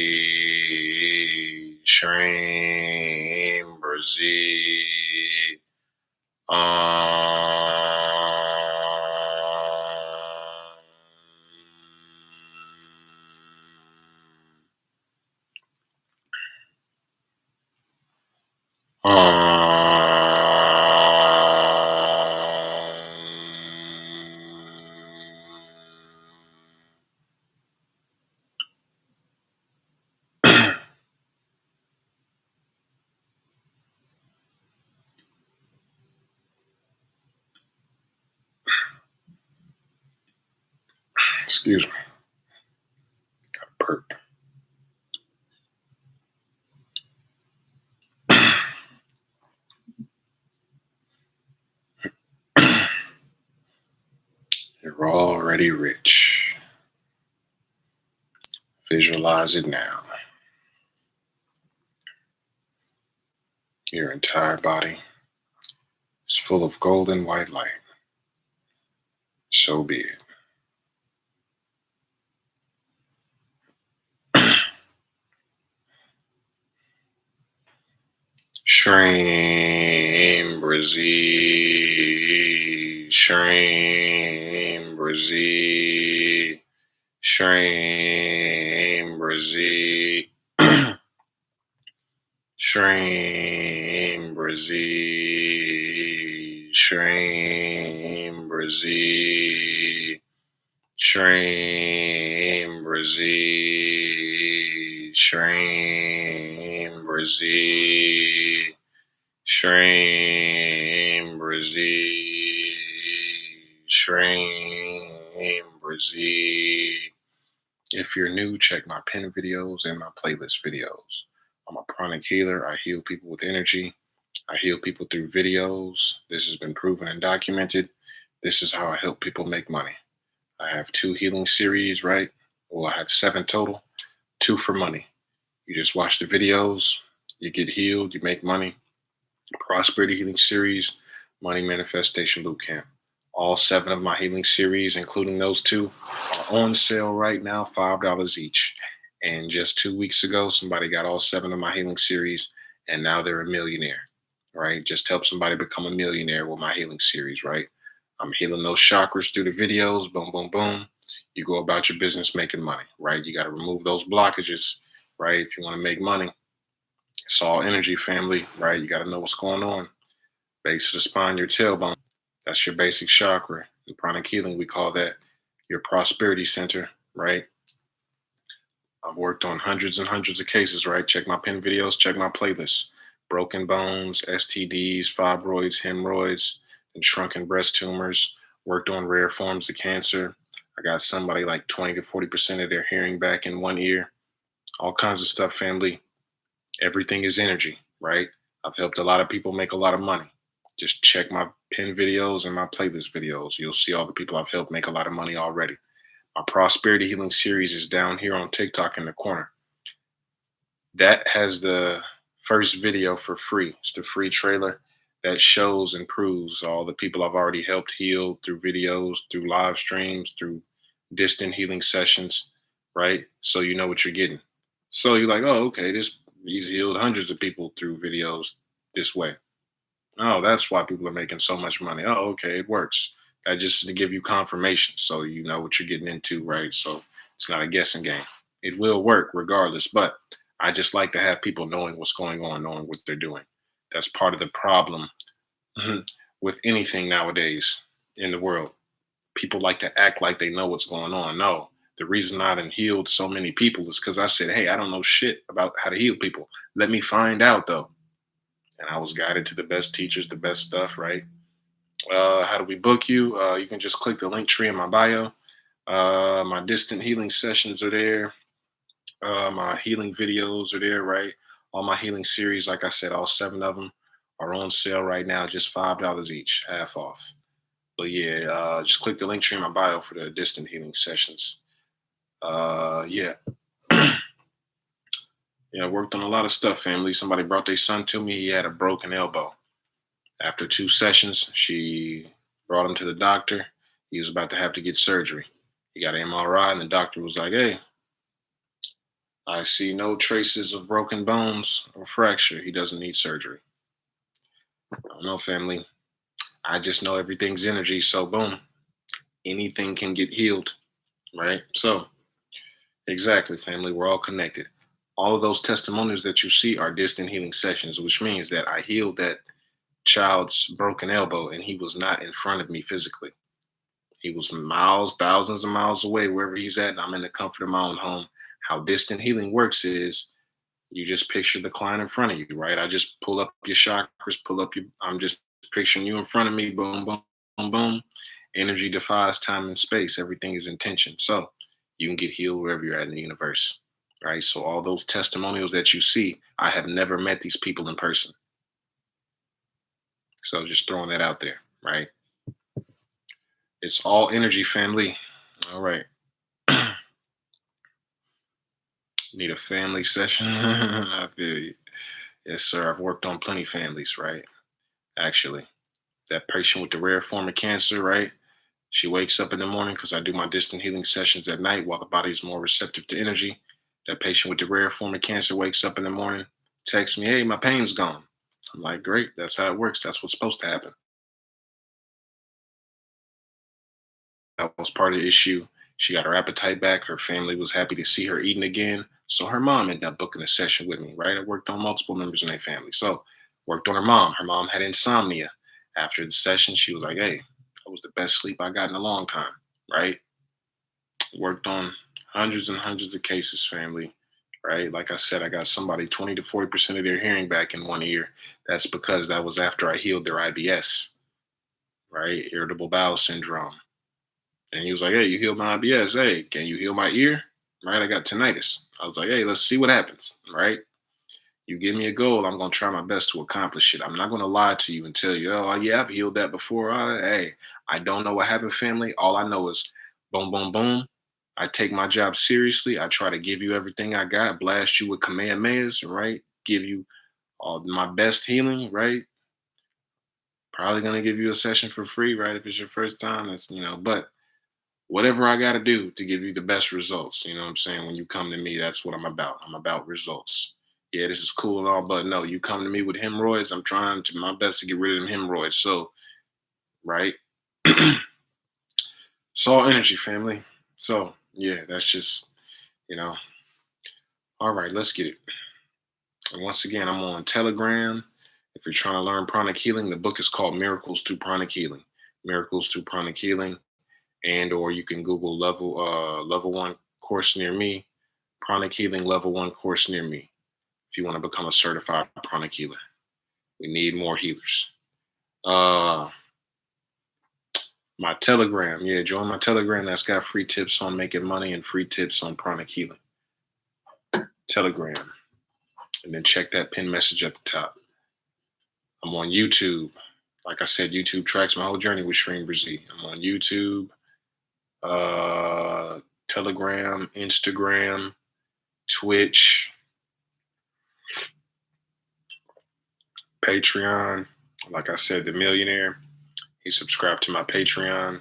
SHREEM, BRZEE. Excuse me. Got a burp. You're already rich. Visualize it now. Your entire body is full of golden white light. So be it. SHREEM, BRZEE, SHREEM, BRZEE, SHREEM, BRZEE, SHREEM, BRZEE, SHREEM, BRZEE, SHREEM, BRZEE, SHREEM, BRZEE, SHREEM, BRZEE, SHREEM, BRZEE. If you're new, check my pin videos and my playlist videos. I'm a pranic healer. I heal people with energy. I heal people through videos. This has been proven and documented. This is how I help people make money. I have 2 healing series, right? Well, I have 7 total, 2 for money. You just watch the videos, you get healed, you make money. Prosperity Healing Series, Money Manifestation Bootcamp. All 7 of my healing series, including those 2, are on sale right now, $5 each. And just 2 weeks ago, somebody got all 7 of my healing series, and now they're a millionaire, right? Just help somebody become a millionaire with my healing series, right? I'm healing those chakras through the videos, boom, boom, boom. You go about your business making money, right? You got to remove those blockages, right? If you want to make money. It's all energy, family, right? You got to know what's going on. Base of the spine, your tailbone. That's your basic chakra. In pranic healing, we call that your prosperity center, right? I've worked on hundreds and hundreds of cases, right? Check my pin videos, check my playlists. Broken bones, STDs, fibroids, hemorrhoids, and shrunken breast tumors. Worked on rare forms of cancer. I got somebody like 20 to 40% of their hearing back in 1 year. All kinds of stuff, family. Everything is energy, right? I've helped a lot of people make a lot of money. Just check my pin videos and my playlist videos. You'll see all the people I've helped make a lot of money already. My prosperity healing series is down here on TikTok in the corner. That has the first video for free. It's the free trailer that shows and proves all the people I've already helped heal through videos, through live streams, through distant healing sessions. right? So you know what you're getting. So you're like, oh, okay, he's healed hundreds of people through videos this way. Oh, that's why people are making so much money. Oh, okay, it works. That just to give you confirmation, so you know what you're getting into, right? So it's not a guessing game. It will work regardless, but I just like to have people knowing what's going on, knowing what they're doing. That's part of the problem with anything nowadays in the world. People like to act like they know what's going on. No, the reason I done healed so many people is because I said, hey, I don't know shit about how to heal people. Let me find out though. And I was guided to the best teachers, the best stuff, right? How do we book you? You can just click the link tree in my bio. My distant healing sessions are there. My healing videos are there, right? All my healing series, like I said, all 7 of them are on sale right now, just $5 each, half off. But yeah, just click the link tree in my bio for the distant healing sessions. Yeah, yeah, I worked on a lot of stuff, family. Somebody brought their son to me. He had a broken elbow. After 2 sessions, she brought him to the doctor. He was about to have to get surgery. He got an MRI, and the doctor was like, hey, I see no traces of broken bones or fracture. He doesn't need surgery. I don't know, family. I just know everything's energy. So, boom, anything can get healed, right? So, exactly, family. We're all connected. All of those testimonials that you see are distant healing sessions, which means that I healed that child's broken elbow and he was not in front of me physically. He was miles, thousands of miles away, wherever he's at, and I'm in the comfort of my own home. How distant healing works is you just picture the client in front of you, right? I just pull up your chakras, I'm just picturing you in front of me, boom, boom, boom, boom. Energy defies time and space. Everything is intention. So you can get healed wherever you're at in the universe, right? So all those testimonials that you see, I have never met these people in person. So just throwing that out there, right? It's all energy, family. All right. Need a family session? I feel you. Yes, sir. I've worked on plenty families, right? Actually, that patient with the rare form of cancer, right? She wakes up in the morning because I do my distant healing sessions at night while the body is more receptive to energy. That patient with the rare form of cancer wakes up in the morning, texts me, hey, my pain's gone. I'm like, great. That's how it works. That's what's supposed to happen. That was part of the issue. She got her appetite back. Her family was happy to see her eating again. So her mom ended up booking a session with me, right? I worked on multiple members in their family. So worked on her mom. Her mom had insomnia. After the session, she was like, hey, that was the best sleep I got in a long time, right? Worked on hundreds and hundreds of cases, family, right? Like I said, I got somebody 20 to 40% of their hearing back in 1 year. That's because that was after I healed their IBS, right? Irritable bowel syndrome. And he was like, hey, you healed my IBS. Hey, can you heal my ear? Right? I got tinnitus. I was like, hey, let's see what happens. Right? You give me a goal, I'm going to try my best to accomplish it. I'm not going to lie to you and tell you, oh, yeah, I've healed that before. Hey, I don't know what happened, family. All I know is boom, boom, boom. I take my job seriously. I try to give you everything I got, blast you with Kamehamehas, right? Give you all my best healing, right? Probably going to give you a session for free, right? If it's your first time, but whatever I got to do to give you the best results. You know what I'm saying? When you come to me, that's what I'm about. I'm about results. Yeah, this is cool and all, but no, you come to me with hemorrhoids. I'm trying to my best to get rid of them hemorrhoids. So, right? It's all energy, family. So, yeah, that's just, you know, all right, let's get it. And once again, I'm on Telegram. If you're trying to learn pranic healing, the book is called Miracles Through Pranic Healing. Miracles Through Pranic Healing. And or you can Google level 1 course near me, pranic healing level 1 course near me. If you want to become a certified pranic healer, we need more healers. My Telegram, yeah, join my Telegram. That's got free tips on making money and free tips on pranic healing. Telegram, and then check that pin message at the top. I'm on YouTube. Like I said, YouTube tracks my whole journey with SHREEM BRZEE. I'm on YouTube, Telegram, Instagram, Twitch, Patreon. Like I said, the millionaire, he subscribed to my Patreon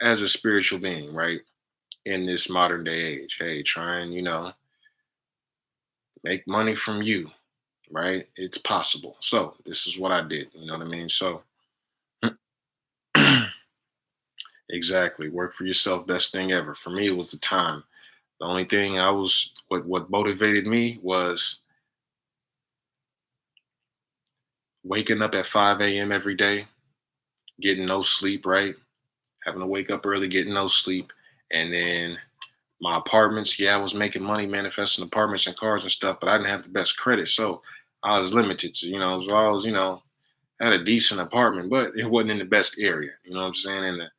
as a spiritual being, right? In this modern day age, hey, try and, make money from you, right? It's possible. So this is what I did. You know what I mean? So exactly. Work for yourself. Best thing ever. For me, it was the time. The only thing what motivated me was waking up at 5 a.m. every day, getting no sleep, right? Having to wake up early, getting no sleep. And then my apartments, yeah, I was making money manifesting apartments and cars and stuff, but I didn't have the best credit. So I was limited to, so I was, had a decent apartment, but it wasn't in the best area. You know what I'm saying? And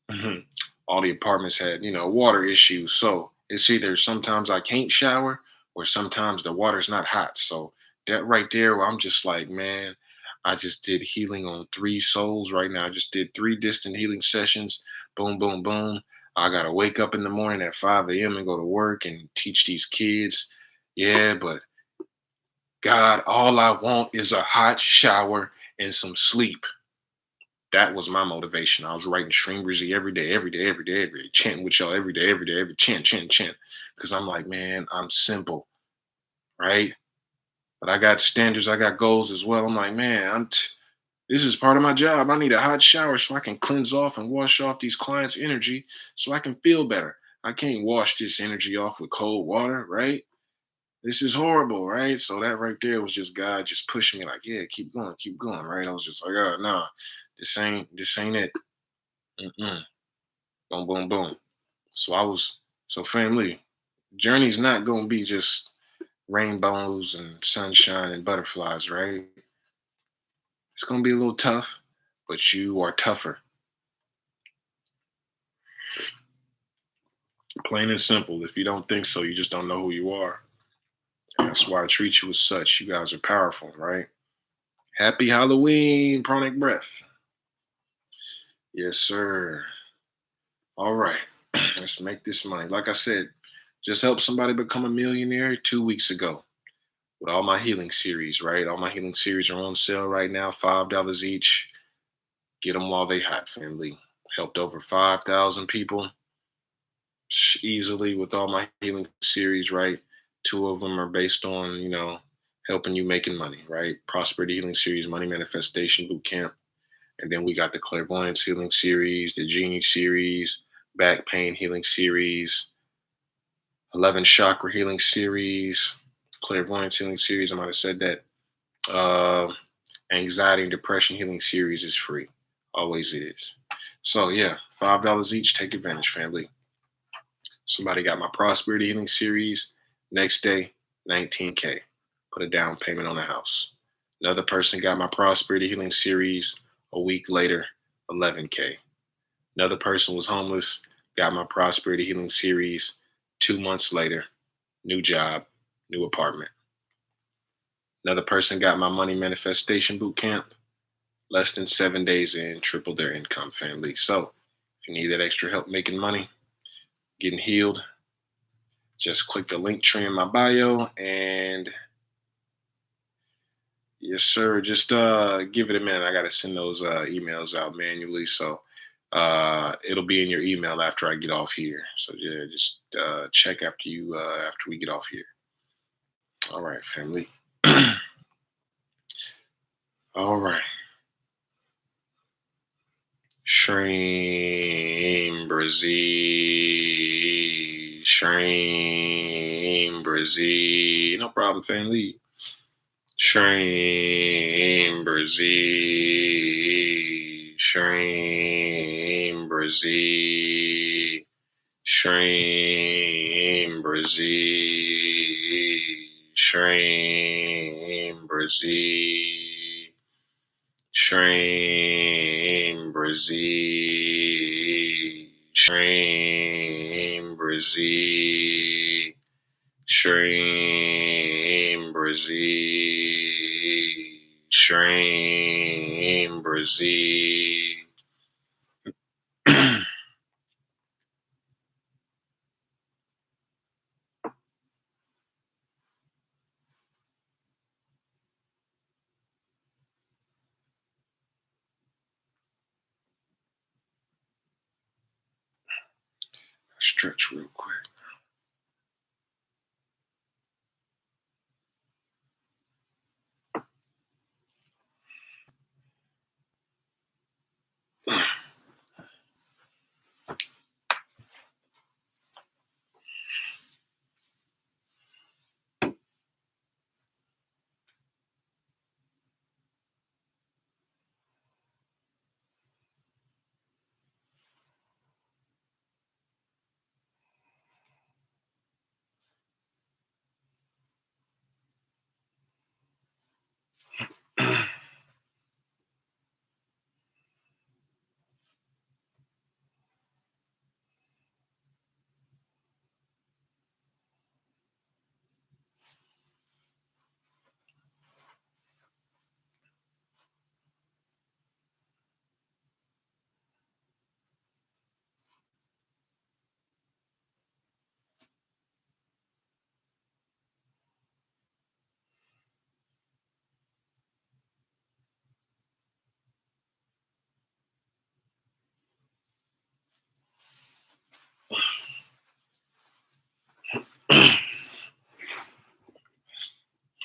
Mhm. All the apartments had, water issues. So it's either sometimes I can't shower or sometimes the water's not hot. So that right there, where I'm just like, man, I just did healing on 3 souls right now. I just did 3 distant healing sessions. Boom, boom, boom. I got to wake up in the morning at 5 a.m. and go to work and teach these kids. Yeah, but God, all I want is a hot shower and some sleep. That was my motivation. I was writing SHREEM BRZEE every day, every day, every day, every day, chanting with y'all every day, every day, every chant, chant, chant. Because I'm like, man, I'm simple, right? But I got standards, I got goals as well. I'm like, man, this is part of my job. I need a hot shower so I can cleanse off and wash off these clients' energy so I can feel better. I can't wash this energy off with cold water, right? This is horrible, right? So that right there was just God just pushing me like, yeah, keep going, right? I was just like, oh no, this ain't it. Mm-mm. Boom, boom, boom. So family, journey's not gonna be just rainbows and sunshine and butterflies, right? It's gonna be a little tough, but you are tougher. Plain and simple. If you don't think so, you just don't know who you are. And that's why I treat you as such. You guys are powerful, right? Happy Halloween, Pranic Breath. Yes, sir. All right. Let's make this money. Like I said, just helped somebody become a millionaire 2 weeks ago with all my healing series, right? All my healing series are on sale right now, $5 each. Get them while they hot, family. Helped over 5,000 people easily with all my healing series, right? 2 of them are based on, helping you making money, right? Prosperity Healing Series, Money Manifestation Boot Camp. And then we got the Clairvoyance Healing Series, the Genie Series, Back Pain Healing Series, 11 Chakra Healing Series, Clairvoyance Healing Series. I might have said that. Uh, Anxiety and Depression Healing Series is free. Always is. So yeah, $5 each. Take advantage, family. Somebody got my Prosperity Healing Series. Next day, 19K. Put a down payment on the house. Another person got my Prosperity Healing Series. A week later, 11K. Another person was homeless. Got my Prosperity Healing Series. 2 months later, new job, new apartment. Another person got my Money Manifestation Boot Camp. Less than 7 days in, tripled their income, family. So if you need that extra help making money, getting healed, just click the link tree in my bio and yes, sir. Just give it a minute. I gotta send those emails out manually. So it'll be in your email after I get off here. So yeah, just check after we get off here. All right, family. All right. SHREEM BRZEE. SHREEM BRZEE. No problem, family. SHREEM BRZEE. SHREEM BRZEE. SHREEM BRZEE. SHREEM BRZEE. SHREEM BRZEE. SHREEM BRZEE. SHREEM BRZEE. SHREEM BRZEE. Stretch real quick.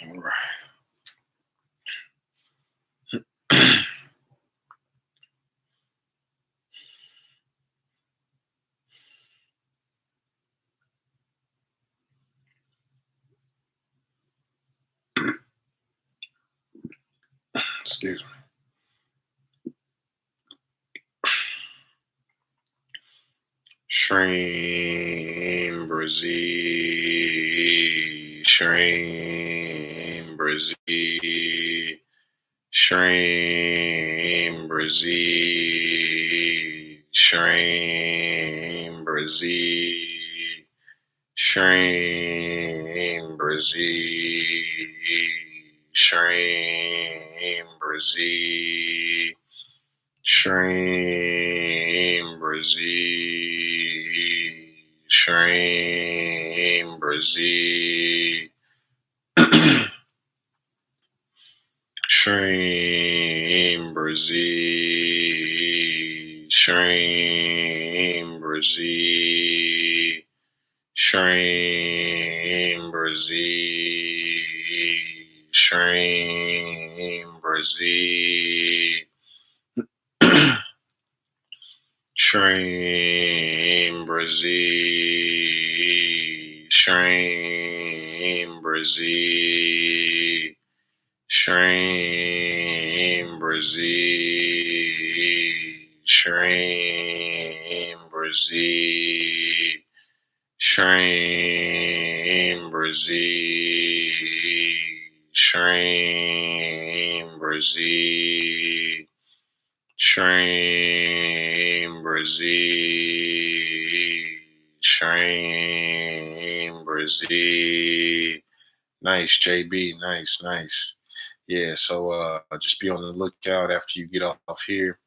All right. Excuse me. SHREEM, BRZEE, SHREEM, BRZEE, SHREEM, BRZEE, SHREEM, BRZEE, SHREEM, BRZEE, SHREEM, BRZEE, SHREEM, BRZEE, SHREEM, BRZEE, SHREEM, BRZEE, SHREEM, BRZEE, SHREEM, BRZEE, SHREEM, BRZEE, SHREEM, BRZEE, SHREEM, BRZEE, SHREEM, BRZEE, SHREEM, BRZEE, SHREEM, BRZEE, SHREEM, BRZEE, SHREEM, BRZEE, SHREEM, BRZEE. Nice, JB. Nice, nice. Yeah, so just be on the lookout after you get off here.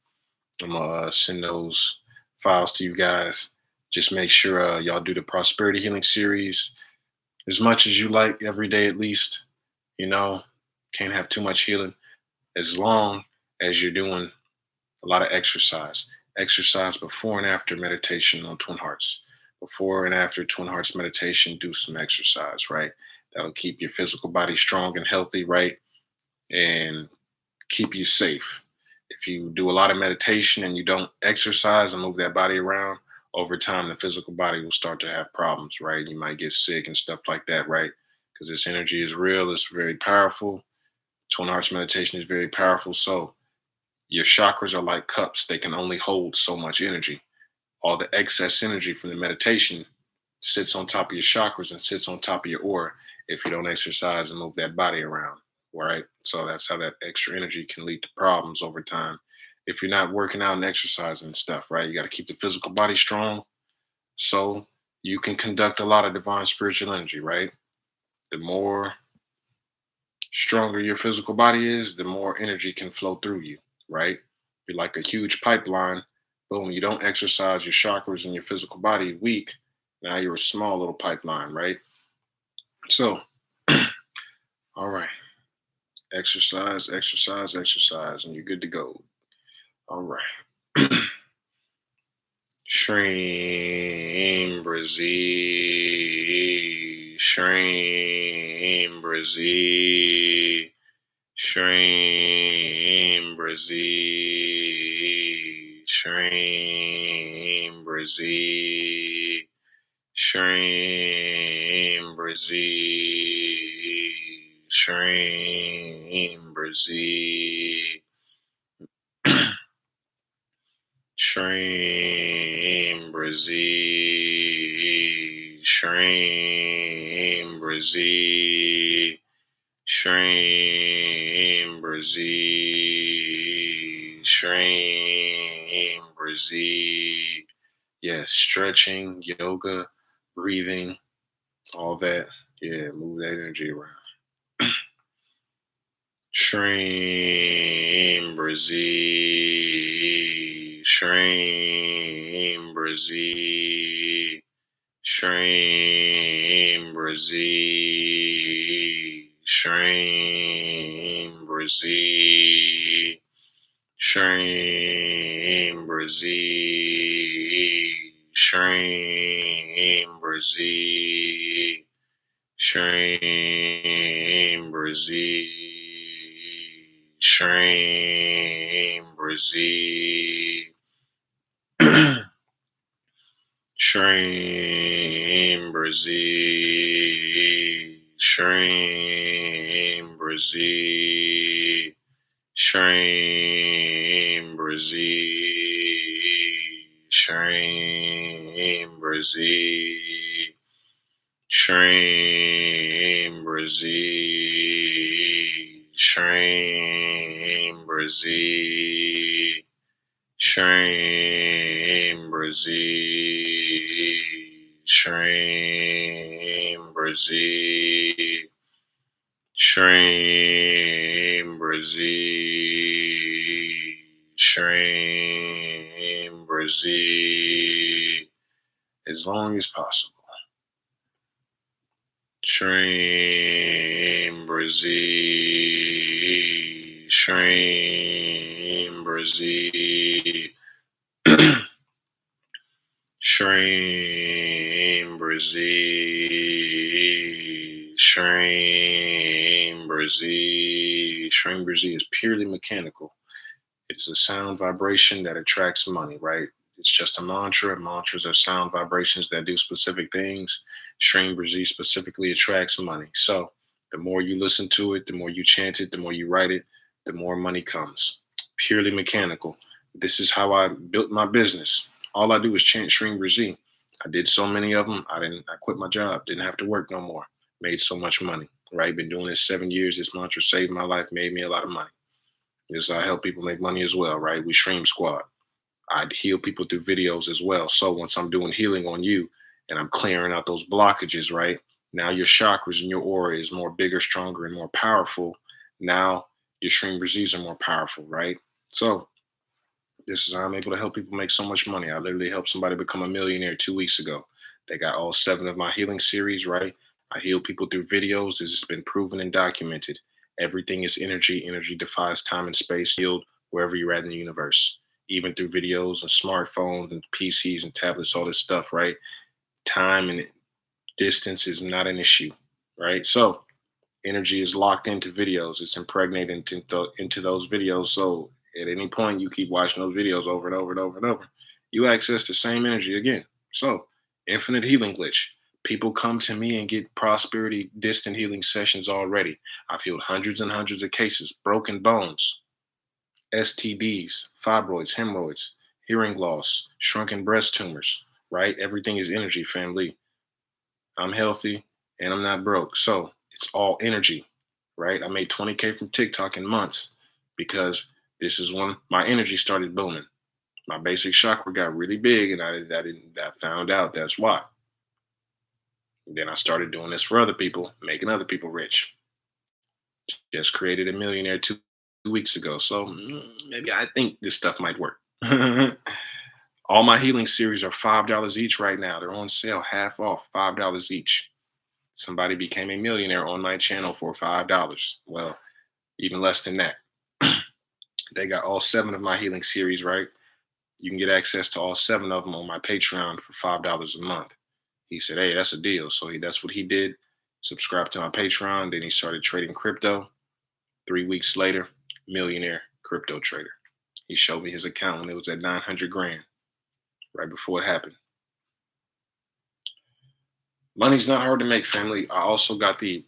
I'm gonna send those files to you guys. Just make sure y'all do the prosperity healing series as much as you like every day at least. You know, can't have too much healing as long as you're doing a lot of exercise. Exercise before and after meditation on Twin Hearts. Before and after Twin Hearts meditation, do some exercise, right? That'll keep your physical body strong and healthy, right? And keep you safe. If you do a lot of meditation and you don't exercise and move that body around, over time, the physical body will start to have problems, right? You might get sick and stuff like that, right? Because this energy is real, it's very powerful. Twin Hearts meditation is very powerful. So, your chakras are like cups, they can only hold so much energy. All the excess energy from the meditation sits on top of your chakras and sits on top of your aura if you don't exercise and move that body around, right? So that's how that extra energy can lead to problems over time. If you're not working out and exercising and stuff, right? You got to keep the physical body strong so you can conduct a lot of divine spiritual energy, right? The more stronger your physical body is, the more energy can flow through you, right? You're like a huge pipeline. Boom, you don't exercise your chakras and your physical body weak. Now you're a small little pipeline, right? So, all right, exercise, exercise, exercise, and you're good to go. All right. SHREEM, BRZEE, SHREEM, BRZEE, SHREEM, BRZEE, SHREEM, BRZEE, SHREEM, BRZEE, SHREEM, BRZEE, SHREEM, BRZEE, SHREEM, BRZEE, SHREEM, BRZEE, SHREEM, BRZEE. Yes, stretching, yoga, breathing, all that. Yeah, move that energy around. SHREEM, BRZEE, SHREEM, BRZEE, SHREEM, BRZEE, SHREEM, BRZEE, SHREEM, BRZEE, SHREEM, BRZEE, SHREEM, BRZEE, SHREEM, BRZEE, SHREEM, BRZEE, SHREEM, BRZEE, SHREEM, BRZEE, SHREEM, BRZEE, SHREEM, BRZEE, SHREEM, BRZEE, SHREEM, BRZEE, SHREEM, BRZEE, SHREEM, BRZEE, SHREEM, BRZEE, as long as possible. SHREEM, BRZEE, SHREEM, BRZEE, SHREEM, BRZEE, SHREEM, BRZEE. SHREEM, BRZEE is purely mechanical. It's a sound vibration that attracts money, right? It's just a mantra. Mantras are sound vibrations that do specific things. SHREEM, BRZEE specifically attracts money. So the more you listen to it, the more you chant it, the more you write it, the more money comes. Purely mechanical. This is how I built my business. All I do is chant SHREEM, BRZEE. I did so many of them. I quit my job. Didn't have to work no more. Made so much money. Right? Been doing this 7 years. This mantra saved my life. Made me a lot of money. Is I help people make money as well, right? We SHREEM Squad. I heal people through videos as well. So once I'm doing healing on you and I'm clearing out those blockages, right? Now your chakras and your aura is more bigger, stronger, and more powerful. Now your SHREEM BRZEEs are more powerful, right? So this is how I'm able to help people make so much money. I literally helped somebody become a millionaire 2 weeks ago. They got all 7 of my healing series, right? I heal people through videos. This has been proven and documented. Everything is energy. Energy defies time and space. Healed wherever you're at in the universe, even through videos and smartphones and PCs and tablets, all this stuff, right? Time and distance is not an issue, right? So energy is locked into videos. It's impregnated into those videos. So at any point, you keep watching those videos over and over and over and over, you access the same energy again. So infinite healing glitch. People come to me and get prosperity distant healing sessions already. I've healed hundreds and hundreds of cases, broken bones, STDs, fibroids, hemorrhoids, hearing loss, shrunken breast tumors, right? Everything is energy, family. I'm healthy and I'm not broke. So it's all energy, right? I made 20K from TikTok in months because this is when my energy started booming. My basic chakra got really big and I found out that's why. And then I started doing this for other people, making other people rich. Just created a millionaire 2 weeks ago. So maybe I think this stuff might work. All my healing series are $5 each right now. They're on sale, half off, $5 each. Somebody became a millionaire on my channel for $5. Well, even less than that. They got all 7 of my healing series, right? You can get access to all 7 of them on my Patreon for $5 a month. He said, "Hey, that's a deal." So that's what he did. Subscribed to my Patreon. Then he started trading crypto. 3 weeks later, millionaire crypto trader. He showed me his account when it was at 900 grand, right before it happened. Money's not hard to make, family. I also got the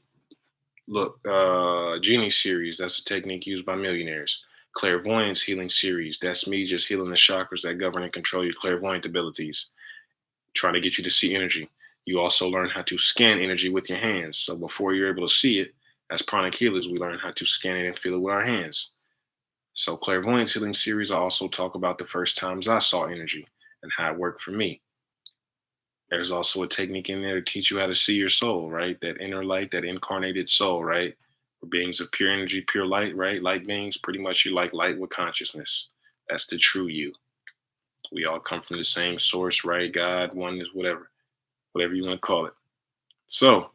Genie series. That's a technique used by millionaires. Clairvoyance healing series. That's me just healing the chakras that govern and control your clairvoyant abilities, trying to get you to see energy. You also learn how to scan energy with your hands. So before you're able to see it, as pranic healers, we learn how to scan it and feel it with our hands. So clairvoyance healing series, I also talk about the first times I saw energy and how it worked for me. There's also a technique in there to teach you how to see your soul, right? That inner light, that incarnated soul, right? We're beings of pure energy, pure light, right? Light beings, pretty much you like light with consciousness. That's the true you. We all come from the same source, right? God, oneness, whatever you want to call it. So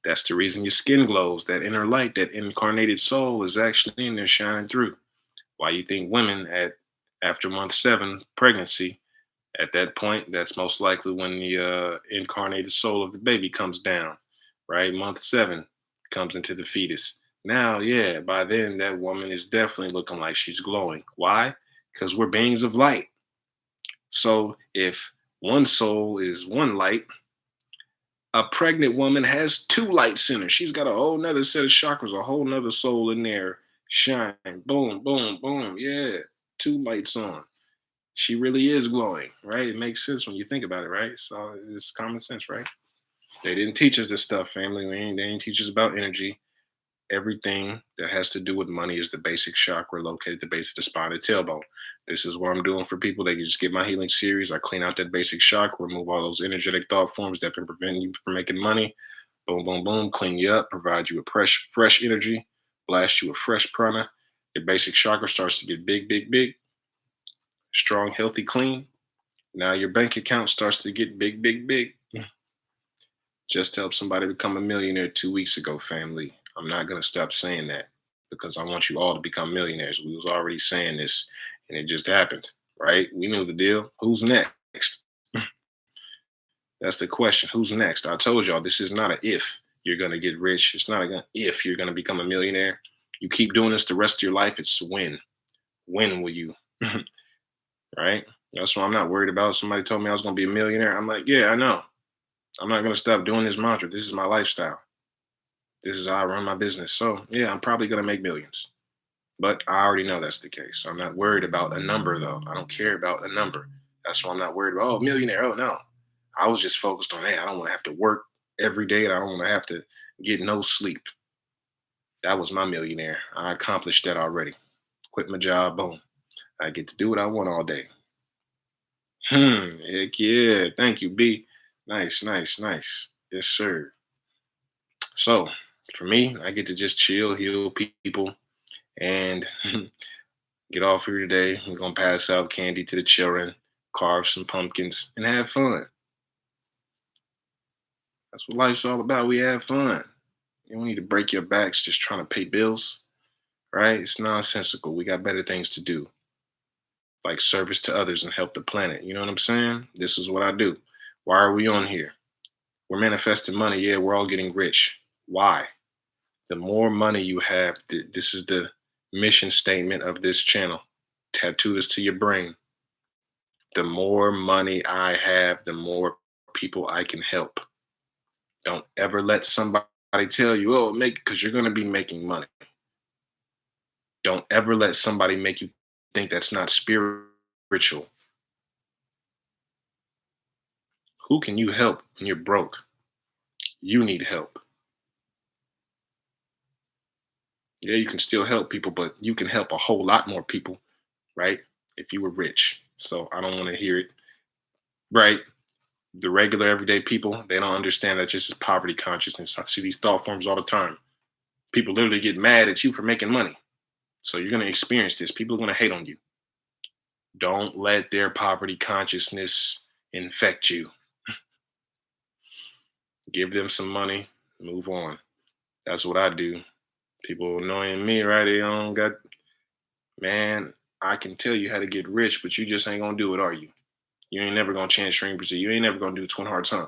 that's the reason your skin glows. That inner light, that incarnated soul is actually in there shining through. Why you think women at after month 7 pregnancy, at that point, that's most likely when the incarnated soul of the baby comes down, right? Month 7 comes into the fetus. Now, yeah, by then that woman is definitely looking like she's glowing. Why? Because we're beings of light. So if one soul is one light, a pregnant woman has two lights in her. She's got a whole nother set of chakras, a whole nother soul in there shining. Boom, boom, boom. Yeah, two lights on. She really is glowing, right? It makes sense when you think about it, right? So it's common sense, right? They didn't teach us this stuff, family. They didn't teach us about energy. Everything that has to do with money is the basic chakra located at the base of the spine and tailbone. This is what I'm doing for people. They can just get my healing series. I clean out that basic chakra, remove all those energetic thought forms that have been preventing you from making money. Boom, boom, boom. Clean you up, provide you with fresh energy, blast you with fresh prana. Your basic chakra starts to get big, big, big, strong, healthy, clean. Now your bank account starts to get big, big, big. Just helped somebody become a millionaire 2 weeks ago, family. I'm not going to stop saying that because I want you all to become millionaires. We was already saying this and it just happened, right? We knew the deal. Who's next? That's the question. Who's next? I told y'all this is not a if you're going to get rich. It's not a if you're going to become a millionaire. You keep doing this the rest of your life. It's when. When will you? Right? That's why I'm not worried about. Somebody told me I was going to be a millionaire. I'm like, yeah, I know. I'm not going to stop doing this mantra. This is my lifestyle. This is how I run my business. So, yeah, I'm probably going to make millions. But I already know that's the case. I'm not worried about a number, though. I don't care about a number. That's why I'm not worried about, oh, millionaire. Oh, no. I was just focused on, hey, I don't want to have to work every day and I don't want to have to get no sleep. That was my millionaire. I accomplished that already. Quit my job. Boom. I get to do what I want all day. Heck yeah. Thank you, B. Nice, nice, nice. Yes, sir. So for me, I get to just chill, heal people, and get off here today. We're gonna pass out candy to the children, carve some pumpkins, and have fun. That's what life's all about. We have fun. You don't need to break your backs just trying to pay bills, right? It's nonsensical. We got better things to do, like service to others and help the planet. You know what I'm saying? This is what I do. Why are we on here? We're manifesting money. Yeah, we're all getting rich. Why? The more money you have, this is the mission statement of this channel. Tattoo this to your brain. The more money I have, the more people I can help. Don't ever let somebody tell you, oh, make because you're going to be making money. Don't ever let somebody make you think that's not spiritual. Who can you help when you're broke? You need help. Yeah, you can still help people, but you can help a whole lot more people, right? If you were rich. So I don't want to hear it. Right. The regular everyday people, they don't understand that just is poverty consciousness. I see these thought forms all the time. People literally get mad at you for making money. So you're going to experience this. People are going to hate on you. Don't let their poverty consciousness infect you. Give them some money, move on. That's what I do. People annoying me, right? They don't got, man, I can tell you how to get rich, but you just ain't going to do it, are you? You ain't never going to chant SHREEM BRZEE. You ain't never going to do Twin Hearts, huh?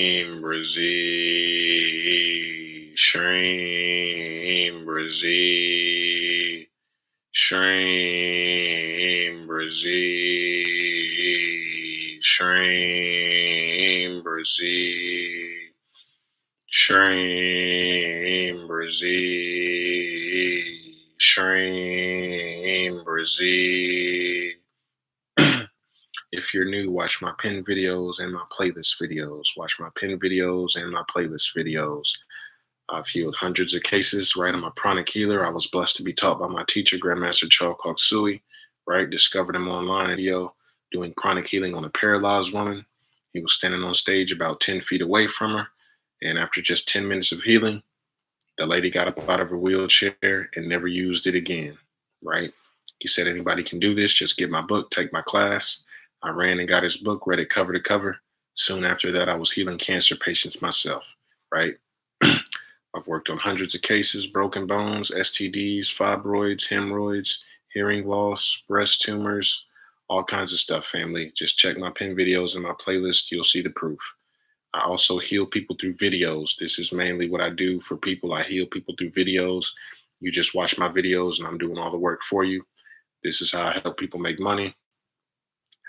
BRZEE, SHREEM, BRZEE, SHREEM, BRZEE, SHREEM, BRZEE, SHREEM, BRZEE, SHREEM, BRZEE. If you're new, watch my pin videos and my playlist videos. Watch my pin videos and my playlist videos. I've healed hundreds of cases, right? I'm a pranic healer. I was blessed to be taught by my teacher, Grandmaster Chant, right? Discovered him online video doing pranic healing on a paralyzed woman. He was standing on stage about 10 feet away from her. And after just 10 minutes of healing, the lady got up out of her wheelchair and never used it again, right? He said, anybody can do this. Just get my book, take my class. I ran and got his book, read it cover to cover. Soon after that, I was healing cancer patients myself, right? I've worked on hundreds of cases, broken bones, STDs, fibroids, hemorrhoids, hearing loss, breast tumors, all kinds of stuff, family. Just check my pin videos and my playlist. You'll see the proof. I also heal people through videos. This is mainly what I do for people. I heal people through videos. You just watch my videos and I'm doing all the work for you. This is how I help people make money.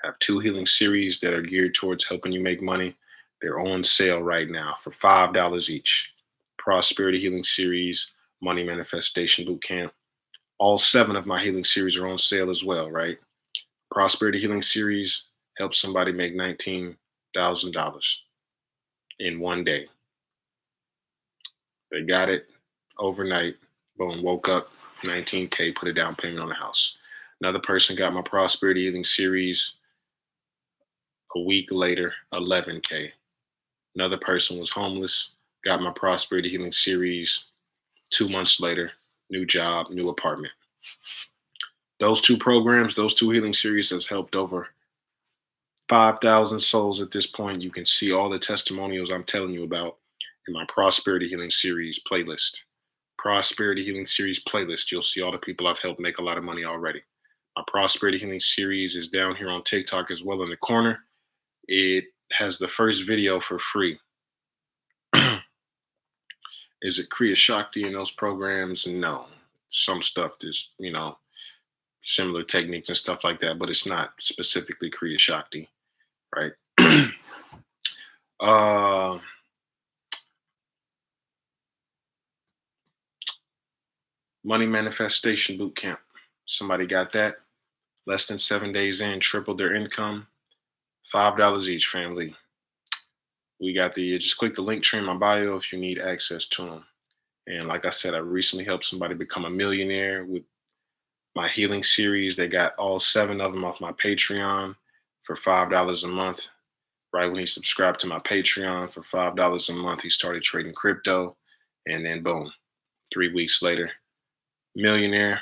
I have 2 healing series that are geared towards helping you make money. They're on sale right now for $5 each. Prosperity Healing Series, Money Manifestation Bootcamp. All 7 of my healing series are on sale as well, right? Prosperity Healing Series helps somebody make $19,000 in one day. They got it overnight. Boom, woke up, 19K, put a down payment on the house. Another person got my Prosperity Healing Series a week later, 11K. Another person was homeless, got my Prosperity Healing Series 2 months later, new job, new apartment. Those 2 programs, those 2 healing series has helped over 5,000 souls at this point. You can see all the testimonials I'm telling you about in my Prosperity Healing Series playlist. Prosperity Healing Series playlist. You'll see all the people I've helped make a lot of money already. My Prosperity Healing Series is down here on TikTok as well in the corner. It has the first video for free. Is it Kriya Shakti in those programs? No. Some stuff is, similar techniques and stuff like that, but it's not specifically Kriya Shakti, right? Money Manifestation Bootcamp. Somebody got that? Less than 7 days in, tripled their income. $5 each, family. We got just click the link tree in my bio if you need access to them. And like I said, I recently helped somebody become a millionaire with my healing series. They got all 7 of them off my Patreon for $5 a month. Right when he subscribed to my Patreon for $5 a month, he started trading crypto. And then boom, 3 weeks later, millionaire,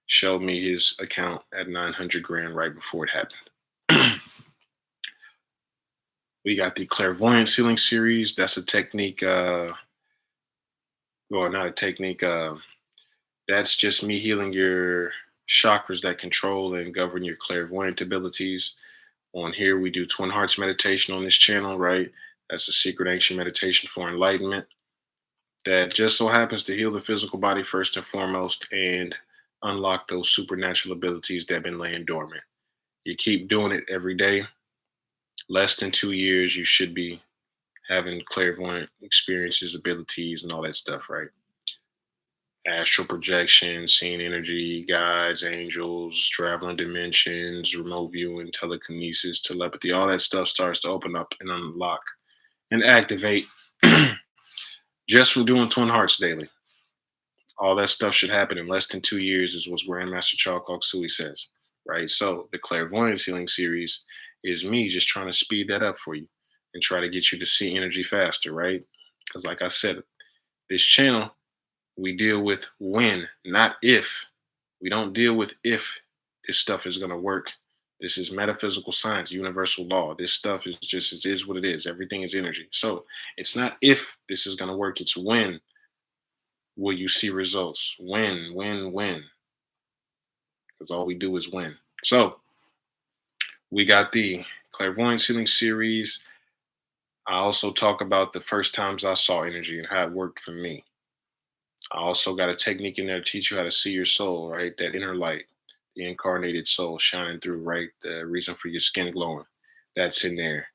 showed me his account at 900 grand right before it happened. We got the Clairvoyance Healing Series. That's a technique, not a technique. That's just me healing your chakras that control and govern your clairvoyant abilities. On here, we do Twin Hearts meditation on this channel, right? That's a secret ancient meditation for enlightenment that just so happens to heal the physical body first and foremost and unlock those supernatural abilities that have been laying dormant. You keep doing it every day. Less than 2 years, you should be having clairvoyant experiences, abilities, and all that stuff, right? Astral projection, seeing energy, guides, angels, traveling dimensions, remote viewing, telekinesis, telepathy, all that stuff starts to open up and unlock and activate just from doing Twin Hearts daily. All that stuff should happen in less than 2 years is what Grandmaster Chant says, right? So the Clairvoyance Healing Series is me just trying to speed that up for you and try to get you to see energy faster, right? Because like I said, this channel, we deal with when, not if. We don't deal with if this stuff is going to work. This is metaphysical science, universal law. This stuff is just, it is what it is. Everything is energy. So it's not if this is going to work. It's when will you see results. When. Because all we do is win. So we got the Clairvoyance Healing Series. I also talk about the first times I saw energy and how it worked for me. I also got a technique in there to teach you how to see your soul, right? That inner light, the incarnated soul shining through, right? The reason for your skin glowing. That's in there.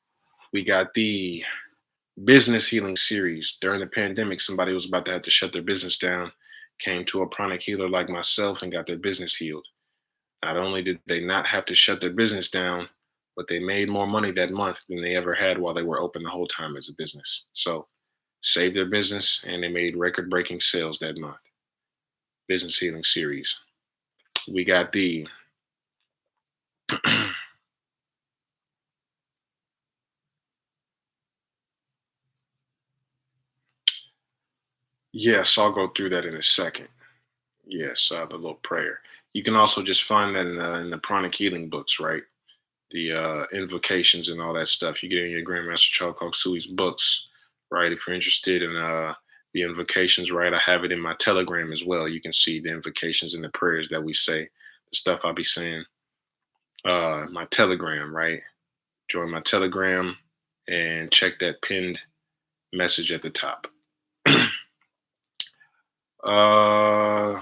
We got the business healing series. During the pandemic, somebody was about to have to shut their business down, came to a pranic healer like myself and got their business healed. Not only did they not have to shut their business down, but they made more money that month than they ever had while they were open the whole time as a business. So saved their business and they made record breaking sales that month. Business healing series. We got the yes, I'll go through that in a second. Yes, the little prayer. You can also just find that in the pranic healing books, right? The invocations and all that stuff. You get in your Grandmaster Charles Sui's books, right? If you're interested in the invocations, right? I have it in my Telegram as well. You can see the invocations and the prayers that we say, the stuff I'll be saying. My Telegram, right? Join my Telegram and check that pinned message at the top. uh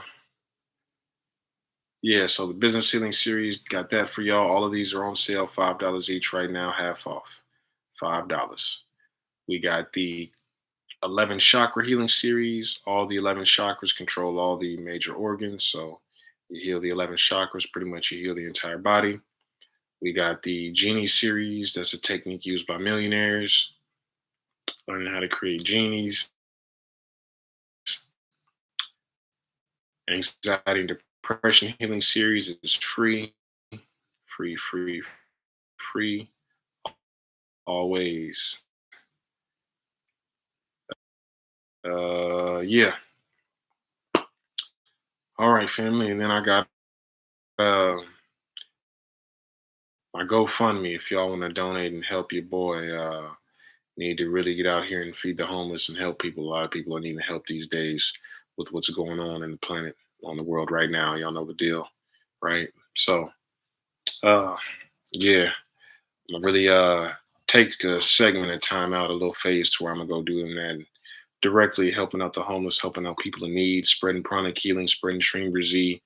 Yeah, so the business healing series got that for y'all. All of these are on sale, $5 each right now, half off. $5. We got the 11 chakra healing series. All the 11 chakras control all the major organs. So you heal the 11 chakras, pretty much you heal the entire body. We got the genie series. That's a technique used by millionaires, learning how to create genies. Anxiety and depression healing series is free, free, free, free, always. Yeah. All right, family. And then I got uh, my GoFundMe. If y'all want to donate and help your boy, need to really get out here and feed the homeless and help people. A lot of people are needing help these days with what's going on in the planet, on the world right now. Y'all know the deal, right? So, uh, yeah, I'm gonna really take a segment of time out, a little phase to where I'm gonna go doing that. And directly helping out the homeless, helping out people in need, spreading pranic healing, spreading SHREEM BRZEE,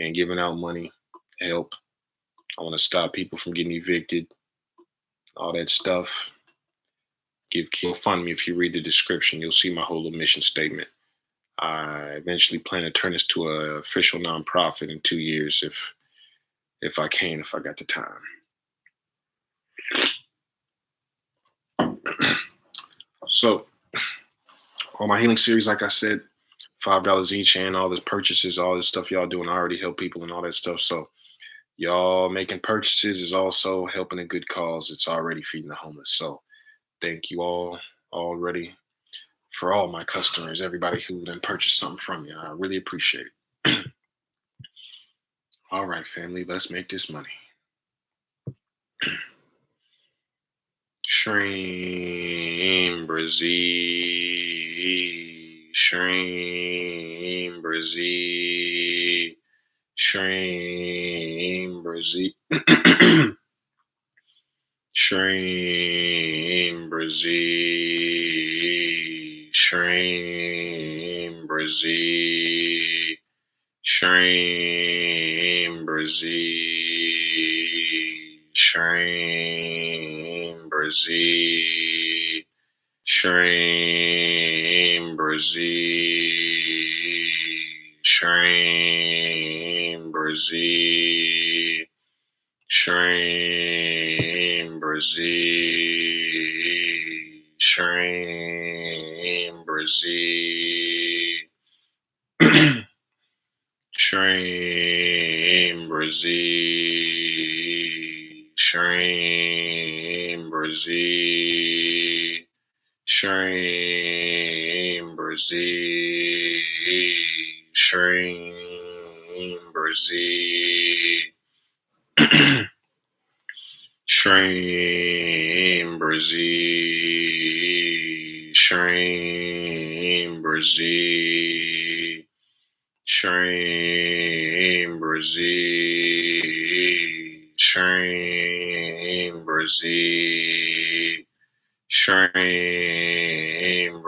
and giving out money, help. I want to stop people from getting evicted, all that stuff. Give fund me. If you read the description, you'll see my whole mission statement. I eventually plan to turn this to an official nonprofit in 2 years, if I can, if I got the time. So, on my healing series, like I said, $5 each, and all the purchases, all this stuff y'all doing, I already help people and all that stuff. So, y'all making purchases is also helping a good cause. It's already feeding the homeless. So, thank you all already for all my customers, everybody who then purchased something from you. I really appreciate it. All right, family, let's make this money. SHREEM BRZEE, SHREEM BRZEE, SHREEM BRZEE, SHREEM BRZEE, SHREEM BRZEE, SHREEM BRZEE, SHREEM BRZEE, SHREEM BRZEE, SHREEM BRZEE, SHREEM BRZEE, SHREEM BRZEE, SHREEM BRZEE, SHREEM BRZEE, SHREEM BRZEE, SHREEM BRZEE, SHREEM BRZEE, SHREEM BRZEE, SHREEM BRZEE, SHREEM BRZEE, SHREEM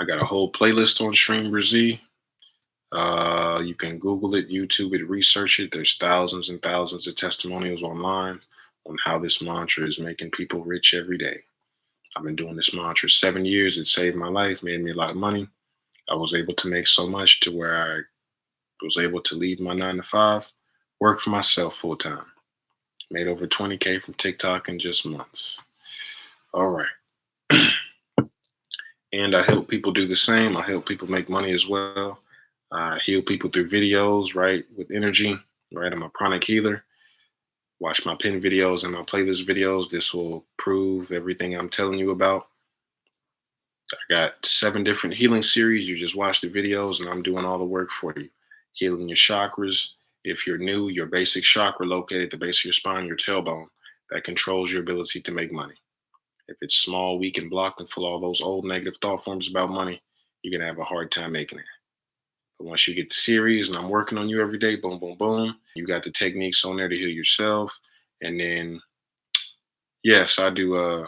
I got a whole playlist on SHREEM. You can Google it, YouTube it, research it. There's thousands and thousands of testimonials online on how this mantra is making people rich every day. I've been doing this mantra 7 years. It saved my life, made me a lot of money. I was able to make so much to where I was able to leave my 9 to 5, work for myself full time. Made over 20K from TikTok in just months. All right. And I help people do the same. I help people make money as well. I heal people through videos, right, with energy, right? I'm a pranic healer. Watch my pin videos and my playlist videos. This will prove everything I'm telling you about. I got 7 different healing series. You just watch the videos and I'm doing all the work for you. Healing your chakras. If you're new, your basic chakra located at the base of your spine, your tailbone, that controls your ability to make money. If it's small, weak, and blocked and full of all those old negative thought forms about money, you're going to have a hard time making it. But once you get the series and I'm working on you every day, boom, boom, boom, you got the techniques on there to heal yourself. And then, yes, I do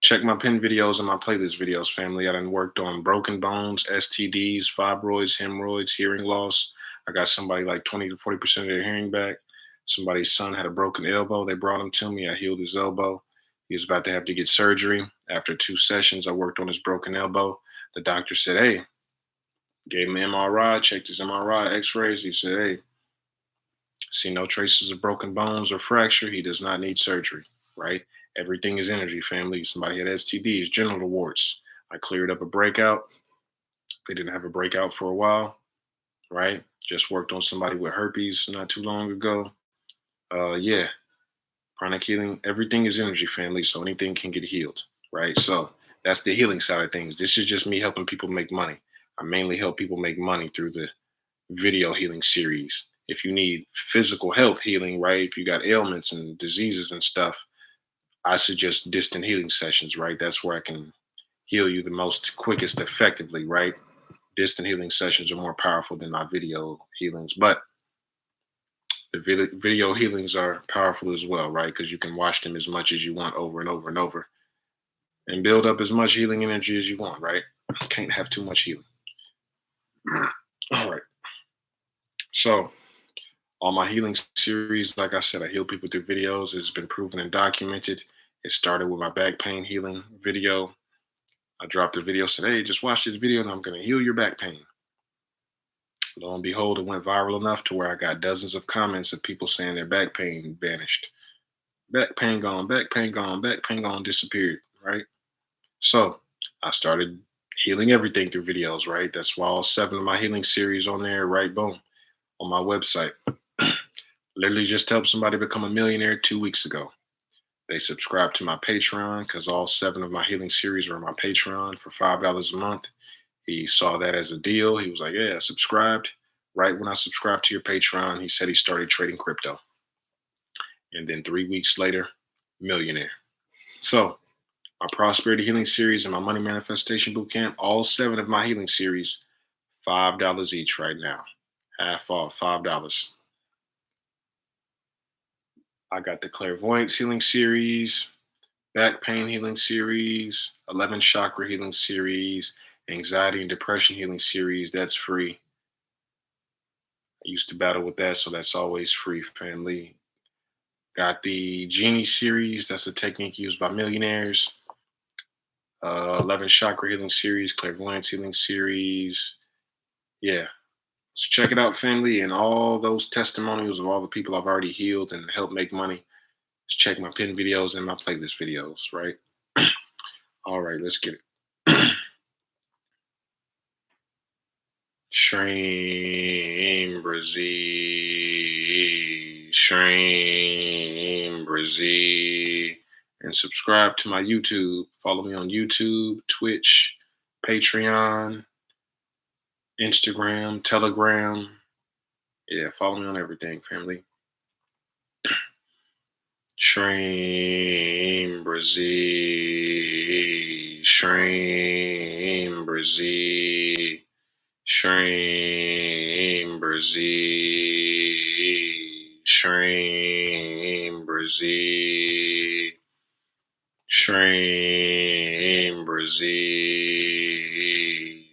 check my pin videos and my playlist videos, family. I done worked on broken bones, STDs, fibroids, hemorrhoids, hearing loss. I got somebody like 20 to 40% of their hearing back. Somebody's son had a broken elbow. They brought him to me. I healed his elbow. He was about to have to get surgery. After 2 sessions, I worked on his broken elbow. The doctor said, hey, gave him an MRI, checked his MRI, x-rays. He said, hey, see no traces of broken bones or fracture. He does not need surgery, right? Everything is energy, family. Somebody had STDs, genital warts. I cleared up a breakout. They didn't have a breakout for a while, right? Just worked on somebody with herpes not too long ago. Yeah, chronic healing. Everything is energy, family. So anything can get healed, right? So that's the healing side of things. This is just me helping people make money. I mainly help people make money through the video healing series. If you need physical health healing, right? If you got ailments and diseases and stuff, I suggest distant healing sessions, right? That's where I can heal you the most quickest effectively, right? Distant healing sessions are more powerful than my video healings, but the video healings are powerful as well, right? Because you can watch them as much as you want over and over and over and build up as much healing energy as you want, right? You can't have too much healing. All right. So, all my healing series, like I said, I heal people through videos. It's been proven and documented. It started with my back pain healing video. I dropped a video, said, hey, just watch this video and I'm going to heal your back pain. Lo and behold, it went viral enough to where I got dozens of comments of people saying their back pain vanished. Back pain gone, back pain gone, back pain gone, disappeared, right? So I started healing everything through videos, right? That's why all 7 of my healing series on there, right? Boom, on my website. Literally just helped somebody become a millionaire 2 weeks ago. They subscribed to my Patreon because all 7 of my healing series are on my Patreon for $5 a month. He saw that as a deal. He was like, yeah, subscribed. Right when I subscribed to your Patreon, he said he started trading crypto. And then 3 weeks later, millionaire. So my prosperity healing series and my money manifestation bootcamp, all 7 of my healing series, $5 each right now. Half off, $5. I got the clairvoyance healing series, back pain healing series, 11 chakra healing series, anxiety and depression healing series. That's free. I used to battle with that, so that's always free, family. Got the Genie series. That's a technique used by millionaires. 11 chakra healing series, clairvoyance healing series. Yeah. So check it out, family. And all those testimonials of all the people I've already healed and helped make money. Just check my pin videos and my playlist videos, right? All right, let's get it. SHREEM, BRZEE, SHREEM, BRZEE, and subscribe to my YouTube. Follow me on YouTube, Twitch, Patreon, Instagram, Telegram. Yeah, follow me on everything, family. SHREEM, BRZEE, SHREEM, BRZEE. SHREEM, BRZEE, SHREEM, BRZEE, SHREEM, BRZEE,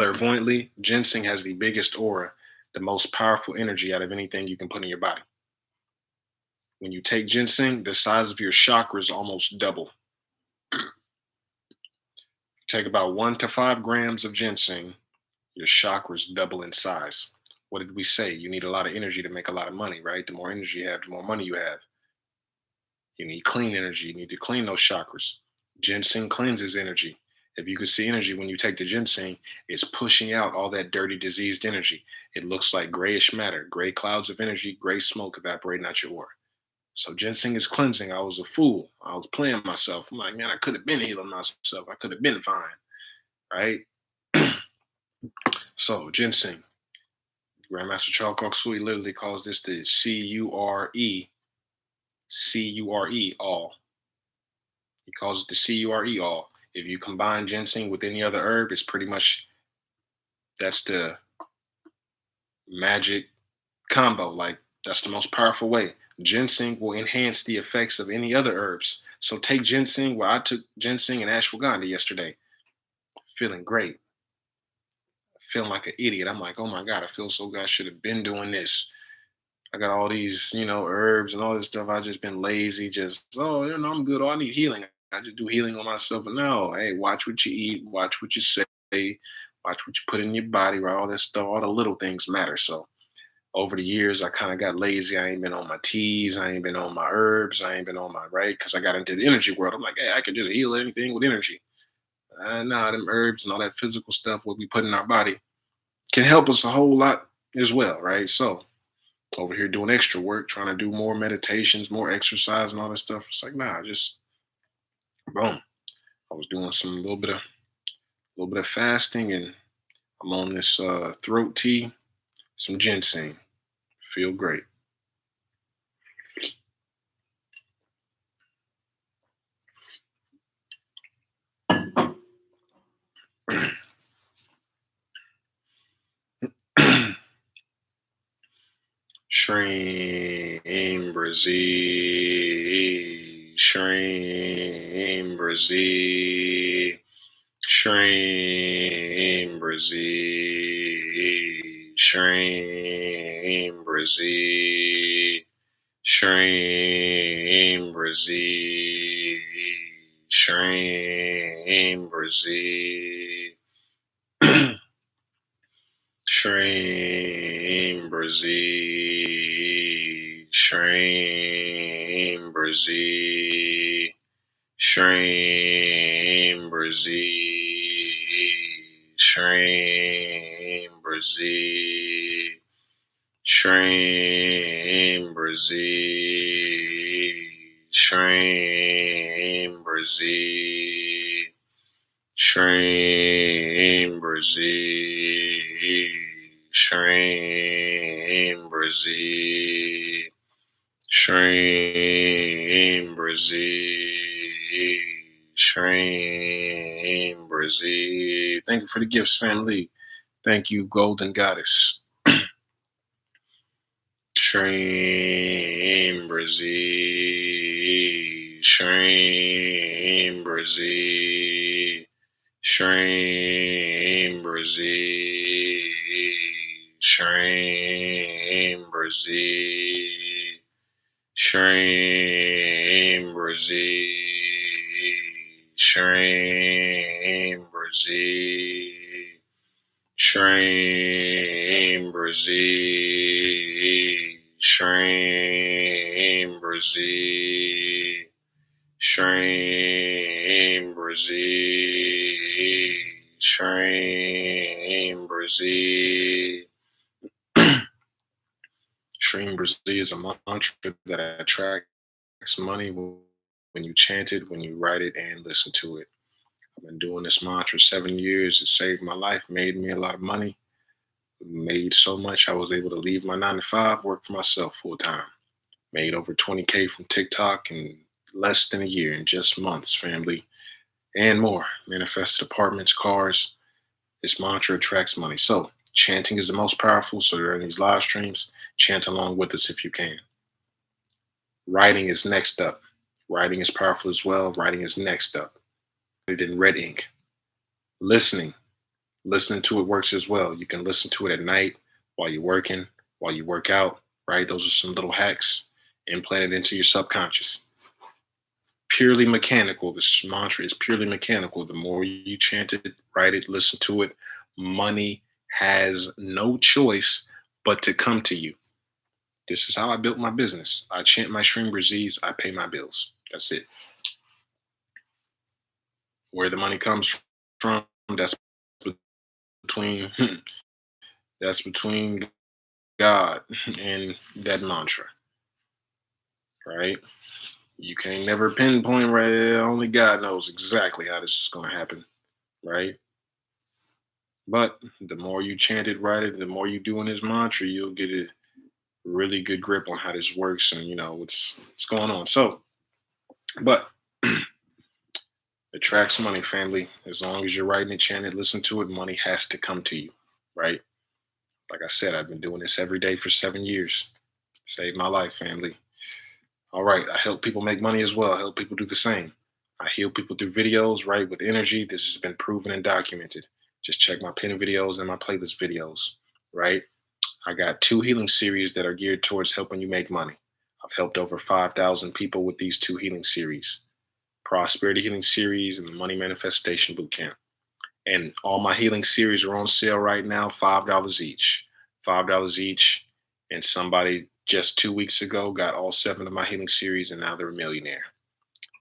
Clairvoyantly, ginseng has the biggest aura, the most powerful energy out of anything you can put in your body. When you take ginseng, the size of your chakras almost double. Take about 1 to 5 grams of ginseng, your chakras double in size. What did we say? You need a lot of energy to make a lot of money, right? The more energy you have, the more money you have. You need clean energy. You need to clean those chakras. Ginseng cleanses energy. If you could see energy when you take the ginseng, it's pushing out all that dirty, diseased energy. It looks like grayish matter, gray clouds of energy, gray smoke evaporating out your aura. So ginseng is cleansing. I was a fool. I was playing myself. I'm like, man, I could have been healing myself. I could have been fine, right? So ginseng, Grandmaster Charles Sui literally calls this the C-U-R-E, all. He calls it the C-U-R-E, all. If you combine ginseng with any other herb, it's pretty much, that's the magic combo. Like, that's the most powerful way. Ginseng will enhance the effects of any other herbs. So take ginseng. Well, I took ginseng and ashwagandha yesterday, feeling great, feeling like an idiot. I'm like, oh my God, I feel so good. I should have been doing this. I got all these, herbs and all this stuff. I just been lazy. Just, I'm good. Oh, I need healing. I just do healing on myself. But no, hey, watch what you eat. Watch what you say. Watch what you put in your body. Right, all that stuff. All the little things matter. So over the years, I kind of got lazy. I ain't been on my teas. I ain't been on my herbs. I ain't been on my right, because I got into the energy world. I'm like, hey, I could just heal anything with energy. Nah, them herbs and all that physical stuff what we put in our body can help us a whole lot as well, right? So over here doing extra work, trying to do more meditations, more exercise, and all that stuff. It's like, nah, just boom. I was doing some little bit of fasting, and I'm on this throat tea, some ginseng. Feel great. SHREEM, BRZEE, SHREEM, BRZEE, SHREEM, BRZEE, SHREEM, BRZEE, SHREEM, BRZEE, SHREEM, BRZEE, SHREEM, BRZEE, SHREEM, BRZEE, SHREEM, BRZEE, SHREEM, BRZEE, SHREEM, BRZEE, SHREEM, BRZEE, SHREEM, BRZEE, SHREEM, BRZEE, SHREEM, BRZEE, SHREEM, BRZEE. Thank you for the gifts, family. Thank you, Golden Goddess. SHREEM, BRZEE, SHREEM, BRZEE, SHREEM, BRZEE, SHREEM, BRZEE, SHREEM, BRZEE, SHREEM, BRZEE, SHREEM, BRZEE, SHREEM, BRZEE, SHREEM, BRZEE, SHREEM, BRZEE. SHREEM, BRZEE is a mantra that attracts money when you chant it, when you write it, and listen to it. I've been doing this mantra 7 years. It saved my life, made me a lot of money, made so much I was able to leave my 9 to 5, work for myself full time. Made over 20K from TikTok in less than a year, in just months, family, and more. Manifested apartments, cars. This mantra attracts money. So chanting is the most powerful. So during these live streams, chant along with us if you can. Writing is next up. Writing is powerful as well. Writing is next up. Put it in red ink. Listening. Listening to it works as well. You can listen to it at night while you're working, while you work out, right? Those are some little hacks implanted into your subconscious. Purely mechanical. This mantra is purely mechanical. The more you chant it, write it, listen to it, money has no choice but to come to you. This is how I built my business. I chant my SHREEM BRZEEs, I pay my bills. That's it. Where the money comes from, that's between that's between God and that mantra, right? You can't never pinpoint right. Only God knows exactly how this is going to happen, right? But the more you chant it, write it, the more you do in this mantra, you'll get a really good grip on how this works and what's going on. So, but attracts money, family. As long as you're writing it, chanting, listen to it, money has to come to you, right? Like I said, I've been doing this every day for 7 years. Saved my life, family. All right, I help people make money as well. I help people do the same. I heal people through videos, right, with energy. This has been proven and documented. Just check my pin videos and my playlist videos, right? I got 2 healing series that are geared towards helping you make money. I've helped over 5,000 people with these 2 healing series: Prosperity Healing Series and the Money Manifestation Bootcamp. And all my healing series are on sale right now, $5 each. $5 each. And somebody just 2 weeks ago got all 7 of my healing series, and now they're a millionaire.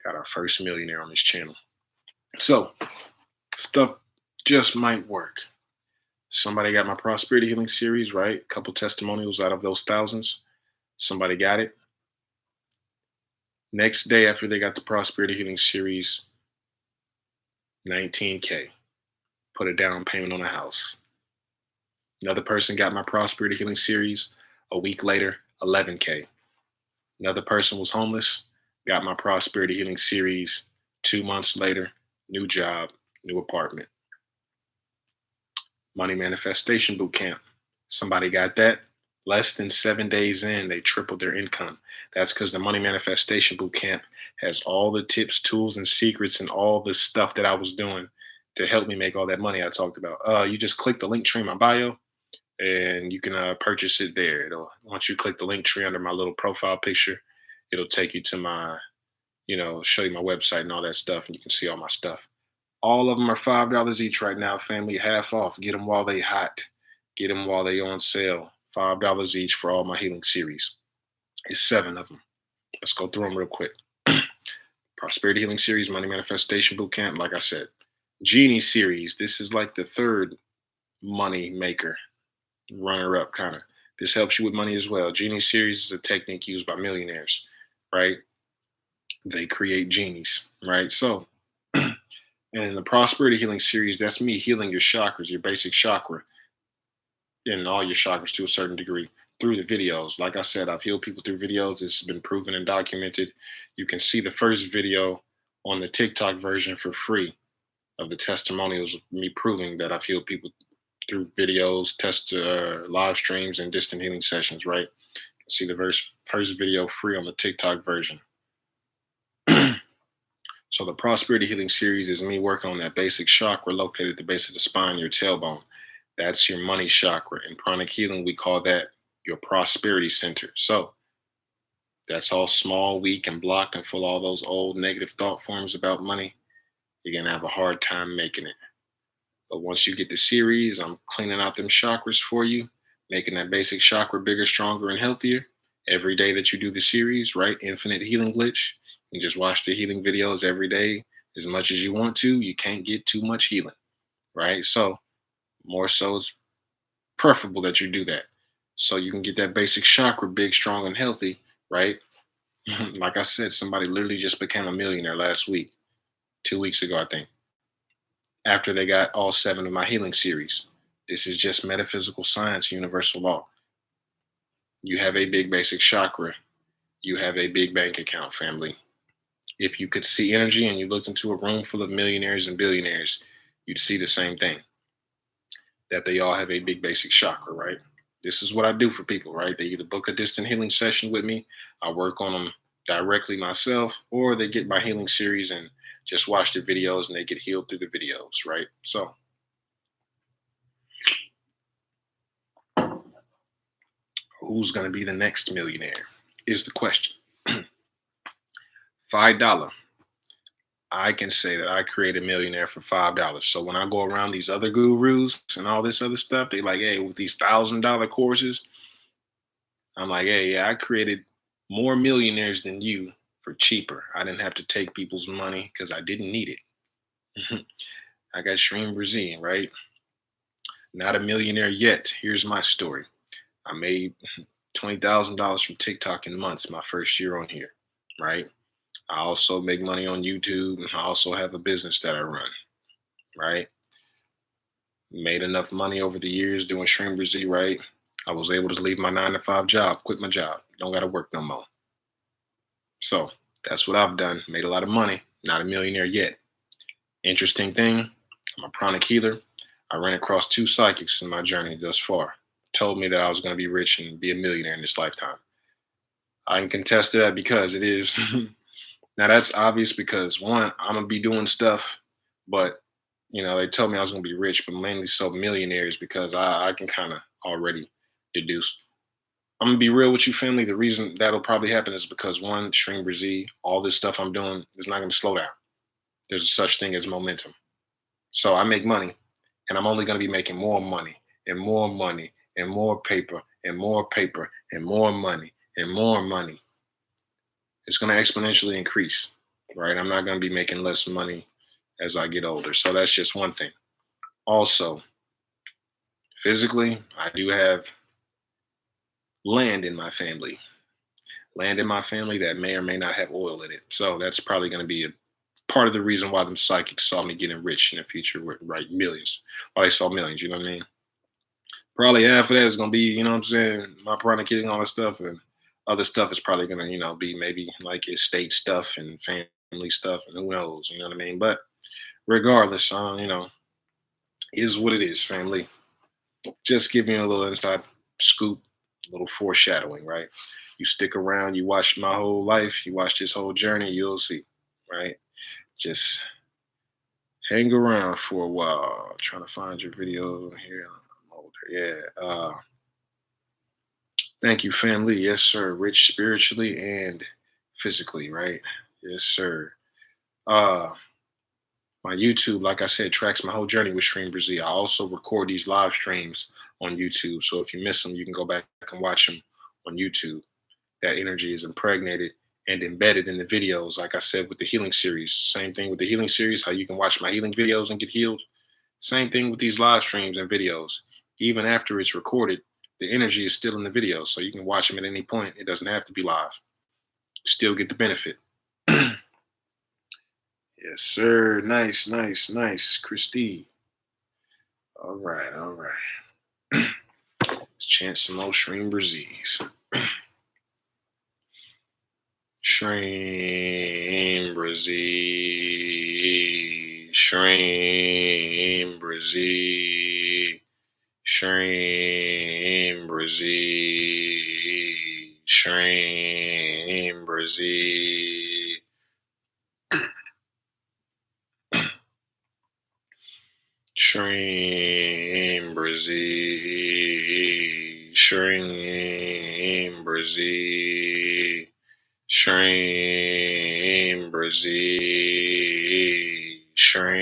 Got our first millionaire on this channel. So, stuff just might work. Somebody got my Prosperity Healing Series, right? A couple testimonials out of those thousands. Somebody got it. Next day after they got the Prosperity Healing Series, 19K. Put a down payment on a house. Another person got my Prosperity Healing Series. A week later, 11K. Another person was homeless, got my Prosperity Healing Series. 2 months later, new job, new apartment. Money Manifestation Bootcamp. Somebody got that. Less than 7 days in, they tripled their income. That's because the Money Manifestation Bootcamp has all the tips, tools, and secrets and all the stuff that I was doing to help me make all that money I talked about. You just click the link tree in my bio and you can purchase it there. Once you click the link tree under my little profile picture, it'll take you to my, show you my website and all that stuff, and you can see all my stuff. All of them are $5 each right now, family. Half off. Get them while they hot. Get them while they on sale. $5 each for all my healing series. It's 7 of them. Let's go through them real quick. Prosperity Healing Series, Money Manifestation Bootcamp. Like I said, Genie Series. This is like the third money maker, runner up kind of. This helps you with money as well. Genie Series is a technique used by millionaires, right? They create genies, right? So, and the Prosperity Healing Series, that's me healing your chakras, your basic chakra, and all your chakras to a certain degree through the videos. Like I said, I've healed people through videos. It's been proven and documented. You can see the first video on the TikTok version for free of the testimonials of me proving that I've healed people through videos, live streams, and distant healing sessions, right? See the first video free on the TikTok version. So the Prosperity Healing Series is me working on that basic chakra located at the base of the spine, your tailbone. That's your money chakra. In pranic healing, we call that your prosperity center. So that's all small, weak, and blocked and full of all those old negative thought forms about money. You're going to have a hard time making it. But once you get the series, I'm cleaning out them chakras for you, making that basic chakra bigger, stronger, and healthier. Every day that you do the series, right? Infinite Healing Glitch. You just watch the healing videos every day as much as you want to. You can't get too much healing, right? So more so it's preferable that you do that. So you can get that basic chakra big, strong, and healthy, right? Like I said, somebody literally just became a millionaire last week, 2 weeks ago, I think, after they got all 7 of my healing series. This is just metaphysical science, universal law. You have a big basic chakra. You have a big bank account, family. If you could see energy and you looked into a room full of millionaires and billionaires, you'd see the same thing, that they all have a big basic chakra, right? This is what I do for people, right? They either book a distant healing session with me, I work on them directly myself, or they get my healing series and just watch the videos and they get healed through the videos, right? So Who's going to be the next millionaire is the question. $5. I can say that I created a millionaire for $5. So when I go around these other gurus and all this other stuff, they like, hey, with these $1,000 courses, I'm like, hey, yeah, I created more millionaires than you for cheaper. I didn't have to take people's money because I didn't need it. I got SHREEM BRZEE, right? Not a millionaire yet. Here's my story. I made $20,000 from TikTok in months my first year on here, right? I also make money on YouTube, and I also have a business that I run, right? Made enough money over the years doing SHREEM BRZEE, right? I was able to leave my 9-to-5 job, quit my job. Don't got to work no more. So that's what I've done. Made a lot of money. Not a millionaire yet. Interesting thing, I'm a pranic healer. I ran across 2 psychics in my journey thus far. Told me that I was going to be rich and be a millionaire in this lifetime. I can contest that because it is. Now that's obvious because one, I'm gonna be doing stuff, but they told me I was gonna be rich, but mainly so millionaires because I can kind of already deduce. I'm gonna be real with you, family. The reason that'll probably happen is because one, SHREEM BRZEE, all this stuff I'm doing is not gonna slow down. There's a such thing as momentum. So I make money, and I'm only gonna be making more money and more money and more paper and more paper and more money and more money. It's going to exponentially increase, right? I'm not going to be making less money as I get older. So that's just one thing. Also, physically, I do have land in my family. Land in my family that may or may not have oil in it. So that's probably going to be a part of the reason why them psychics saw me getting rich in the future with millions. Why they saw millions, you know what I mean? Probably half of that is going to be, you know what I'm saying, my pranic hitting all that stuff, and other stuff is probably going to, be maybe like estate stuff and family stuff, and who knows, you know what I mean? But regardless, is what it is, family. Just giving you a little inside scoop, a little foreshadowing, right? You stick around, you watch my whole life, you watch this whole journey, you'll see, right? Just hang around for a while. I'm trying to find your video here. I'm older. Yeah. Thank you, family. Yes, sir. Rich spiritually and physically, right? Yes, sir. Uh, my YouTube, like I said, tracks my whole journey with SHREEM BRZEE. I also record these live streams on YouTube. So if you miss them, you can go back and watch them on YouTube. That energy is impregnated and embedded in the videos. Like I said, with the healing series, same thing with the healing series, how you can watch my healing videos and get healed. Same thing with these live streams and videos. Even after it's recorded, the energy is still in the video. So you can watch them at any point. It doesn't have to be live. Still get the benefit. Yes, sir. Nice, nice, nice. Christy. All right, all right. Let's chant some more SHREEM BRZEEs. SHREEM BRZEE. SHREEM BRZEE. SHREEM BRZEE. SHREEM BRZEE. SHREEM BRZEE. SHREEM BRZEE. SHREEM BRZEE. SHREEM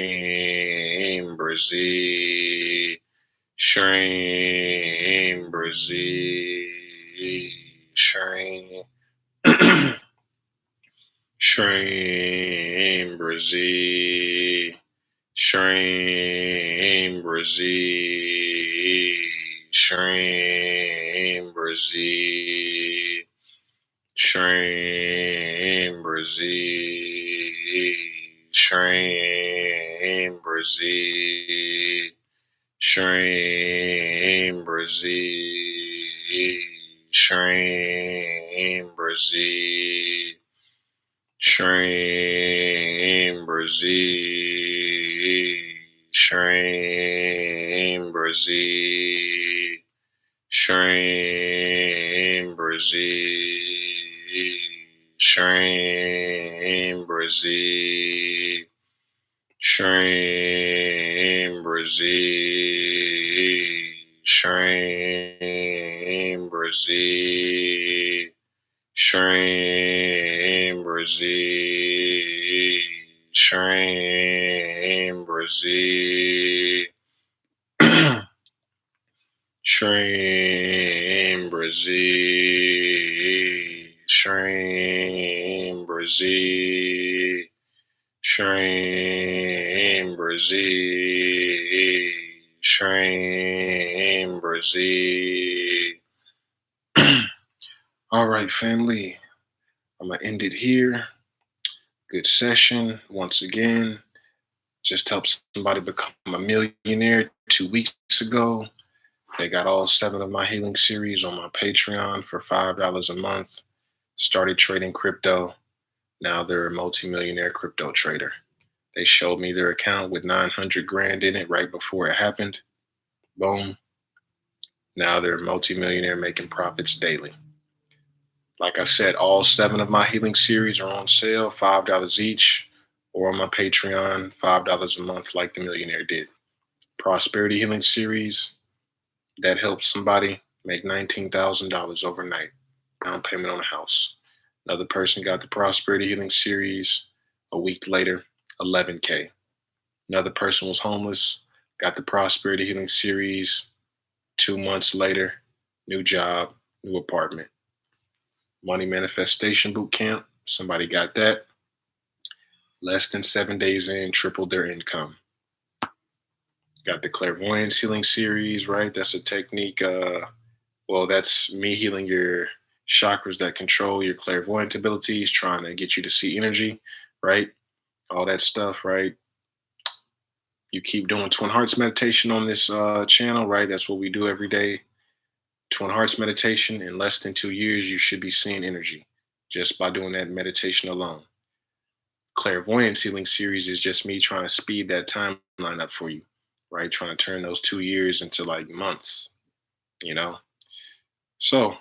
BRZEE. SHREEM BRZEE. SHREEM. SHREEM BRZEE. SHREEM BRZEE. SHREEM BRZEE. SHREEM BRZEE. SHREEM BRZEE. SHREEM BRZEE. SHREEM BRZEE. SHREEM BRZEE. SHREEM BRZEE. SHREEM BRZEE. SHREEM BRZEE. SHREEM BRZEE. SHREEM BRZEE. BRZEE. SHREEM, BRZEE. SHREEM, BRZEE. SHREEM, BRZEE. SHREEM, BRZEE. SHREEM, BRZEE. SHREEM, BRZEE. All right, family. I'm going to end it here. Good session. Once again, just helped somebody become a millionaire 2 weeks ago. They got all 7 of my healing series on my Patreon for $5 a month. Started trading crypto. Now they're a multimillionaire crypto trader. They showed me their account with 900 grand in it right before it happened. Boom. Now they're a multimillionaire making profits daily. Like I said, all 7 of my healing series are on sale, $5 each, or on my Patreon, $5 a month, like the millionaire did. Prosperity Healing Series, that helps somebody make $19,000 overnight, down payment on a house. Another person got the Prosperity Healing Series a week later, $11K. Another person was homeless, got the Prosperity Healing Series 2 months later, new job, new apartment. Money Manifestation Boot Camp, somebody got that. Less than 7 days in, tripled their income. Got the Clairvoyance Healing Series, right? That's a technique. That's me healing your chakras that control your clairvoyant abilities, trying to get you to see energy, right? All that stuff, right? You keep doing Twin Hearts meditation on this channel, right? That's what we do every day. Twin Hearts meditation. In less than 2 years, you should be seeing energy just by doing that meditation alone. Clairvoyance Healing Series is just me trying to speed that timeline up for you, right? Trying to turn those 2 years into like months, you know? So,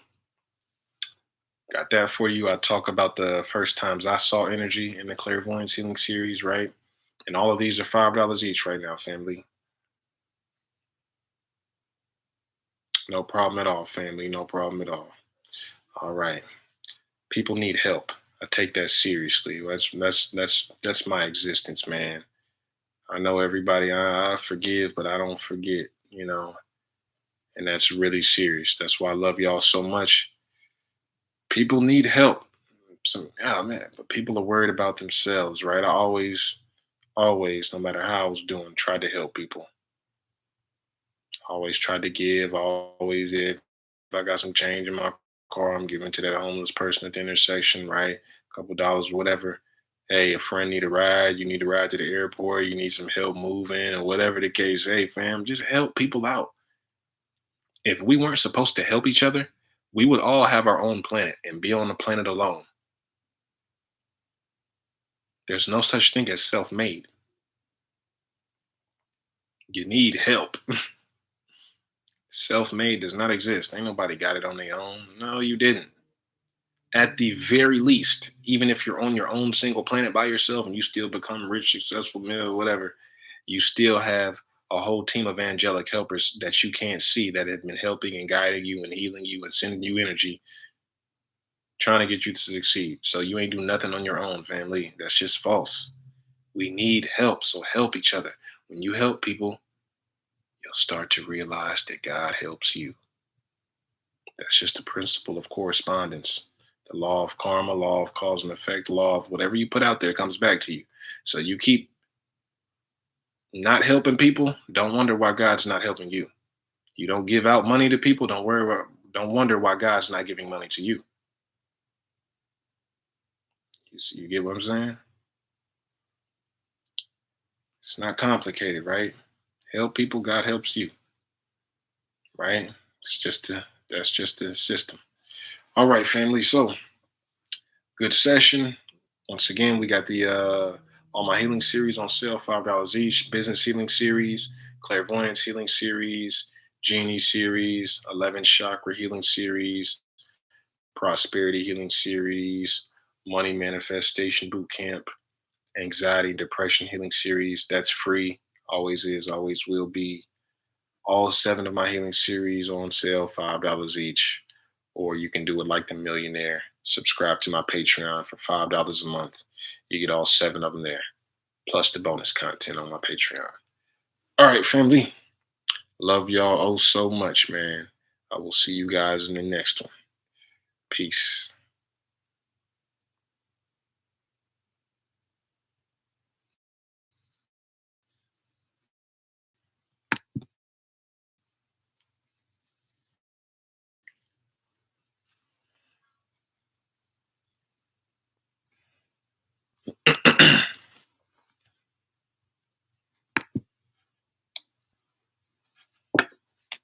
got that for you. I talk about the first times I saw energy in the Clairvoyance Healing Series, right? And all of these are $5 each right now, family. No problem at all, family. No problem at all. All right. People need help. I take that seriously. That's my existence, man. I know everybody, I forgive, but I don't forget, and that's really serious. That's why I love y'all so much. People need help. But people are worried about themselves, right? I always, no matter how I was doing, tried to help people. Always tried to give. Always, if I got some change in my car, I'm giving to that homeless person at the intersection, right? A couple dollars, whatever. Hey, a friend need a ride. You need a ride to the airport. You need some help moving, or whatever the case. Hey, fam, just help people out. If we weren't supposed to help each other, we would all have our own planet and be on the planet alone. There's no such thing as self-made. You need help. Self-made does not exist. Ain't nobody got it on their own. No, you didn't. At the very least, even if you're on your own single planet by yourself and you still become rich, successful, whatever, you still have a whole team of angelic helpers that you can't see that have been helping and guiding you and healing you and sending you energy, trying to get you to succeed. So you ain't do nothing on your own, family. That's just false. We need help, so help each other. When you help people, you'll start to realize that God helps you. That's just the principle of correspondence. The law of karma, law of cause and effect, law of whatever you put out there comes back to you. So you keep not helping people, don't wonder why God's not helping you. You don't give out money to people, don't wonder why God's not giving money to you. You get what I'm saying? It's not complicated, right? Help people, God helps you. Right? That's just the system. All right, family. So good session. Once again, we got the all my healing series on sale, $5 each. Business Healing Series, Clairvoyance Healing Series, Genie Series, 11 Chakra Healing Series, Prosperity Healing Series, Money Manifestation Boot Camp, Anxiety Depression Healing Series. That's free. Always is, always will be. All 7 of my healing series on sale, $5 each. or you can do it like the millionaire. Subscribe to my Patreon for $5 a month. You get all 7 of them there, plus the bonus content on my Patreon. All right, family. Love y'all oh so much, man. I will see you guys in the next one. Peace.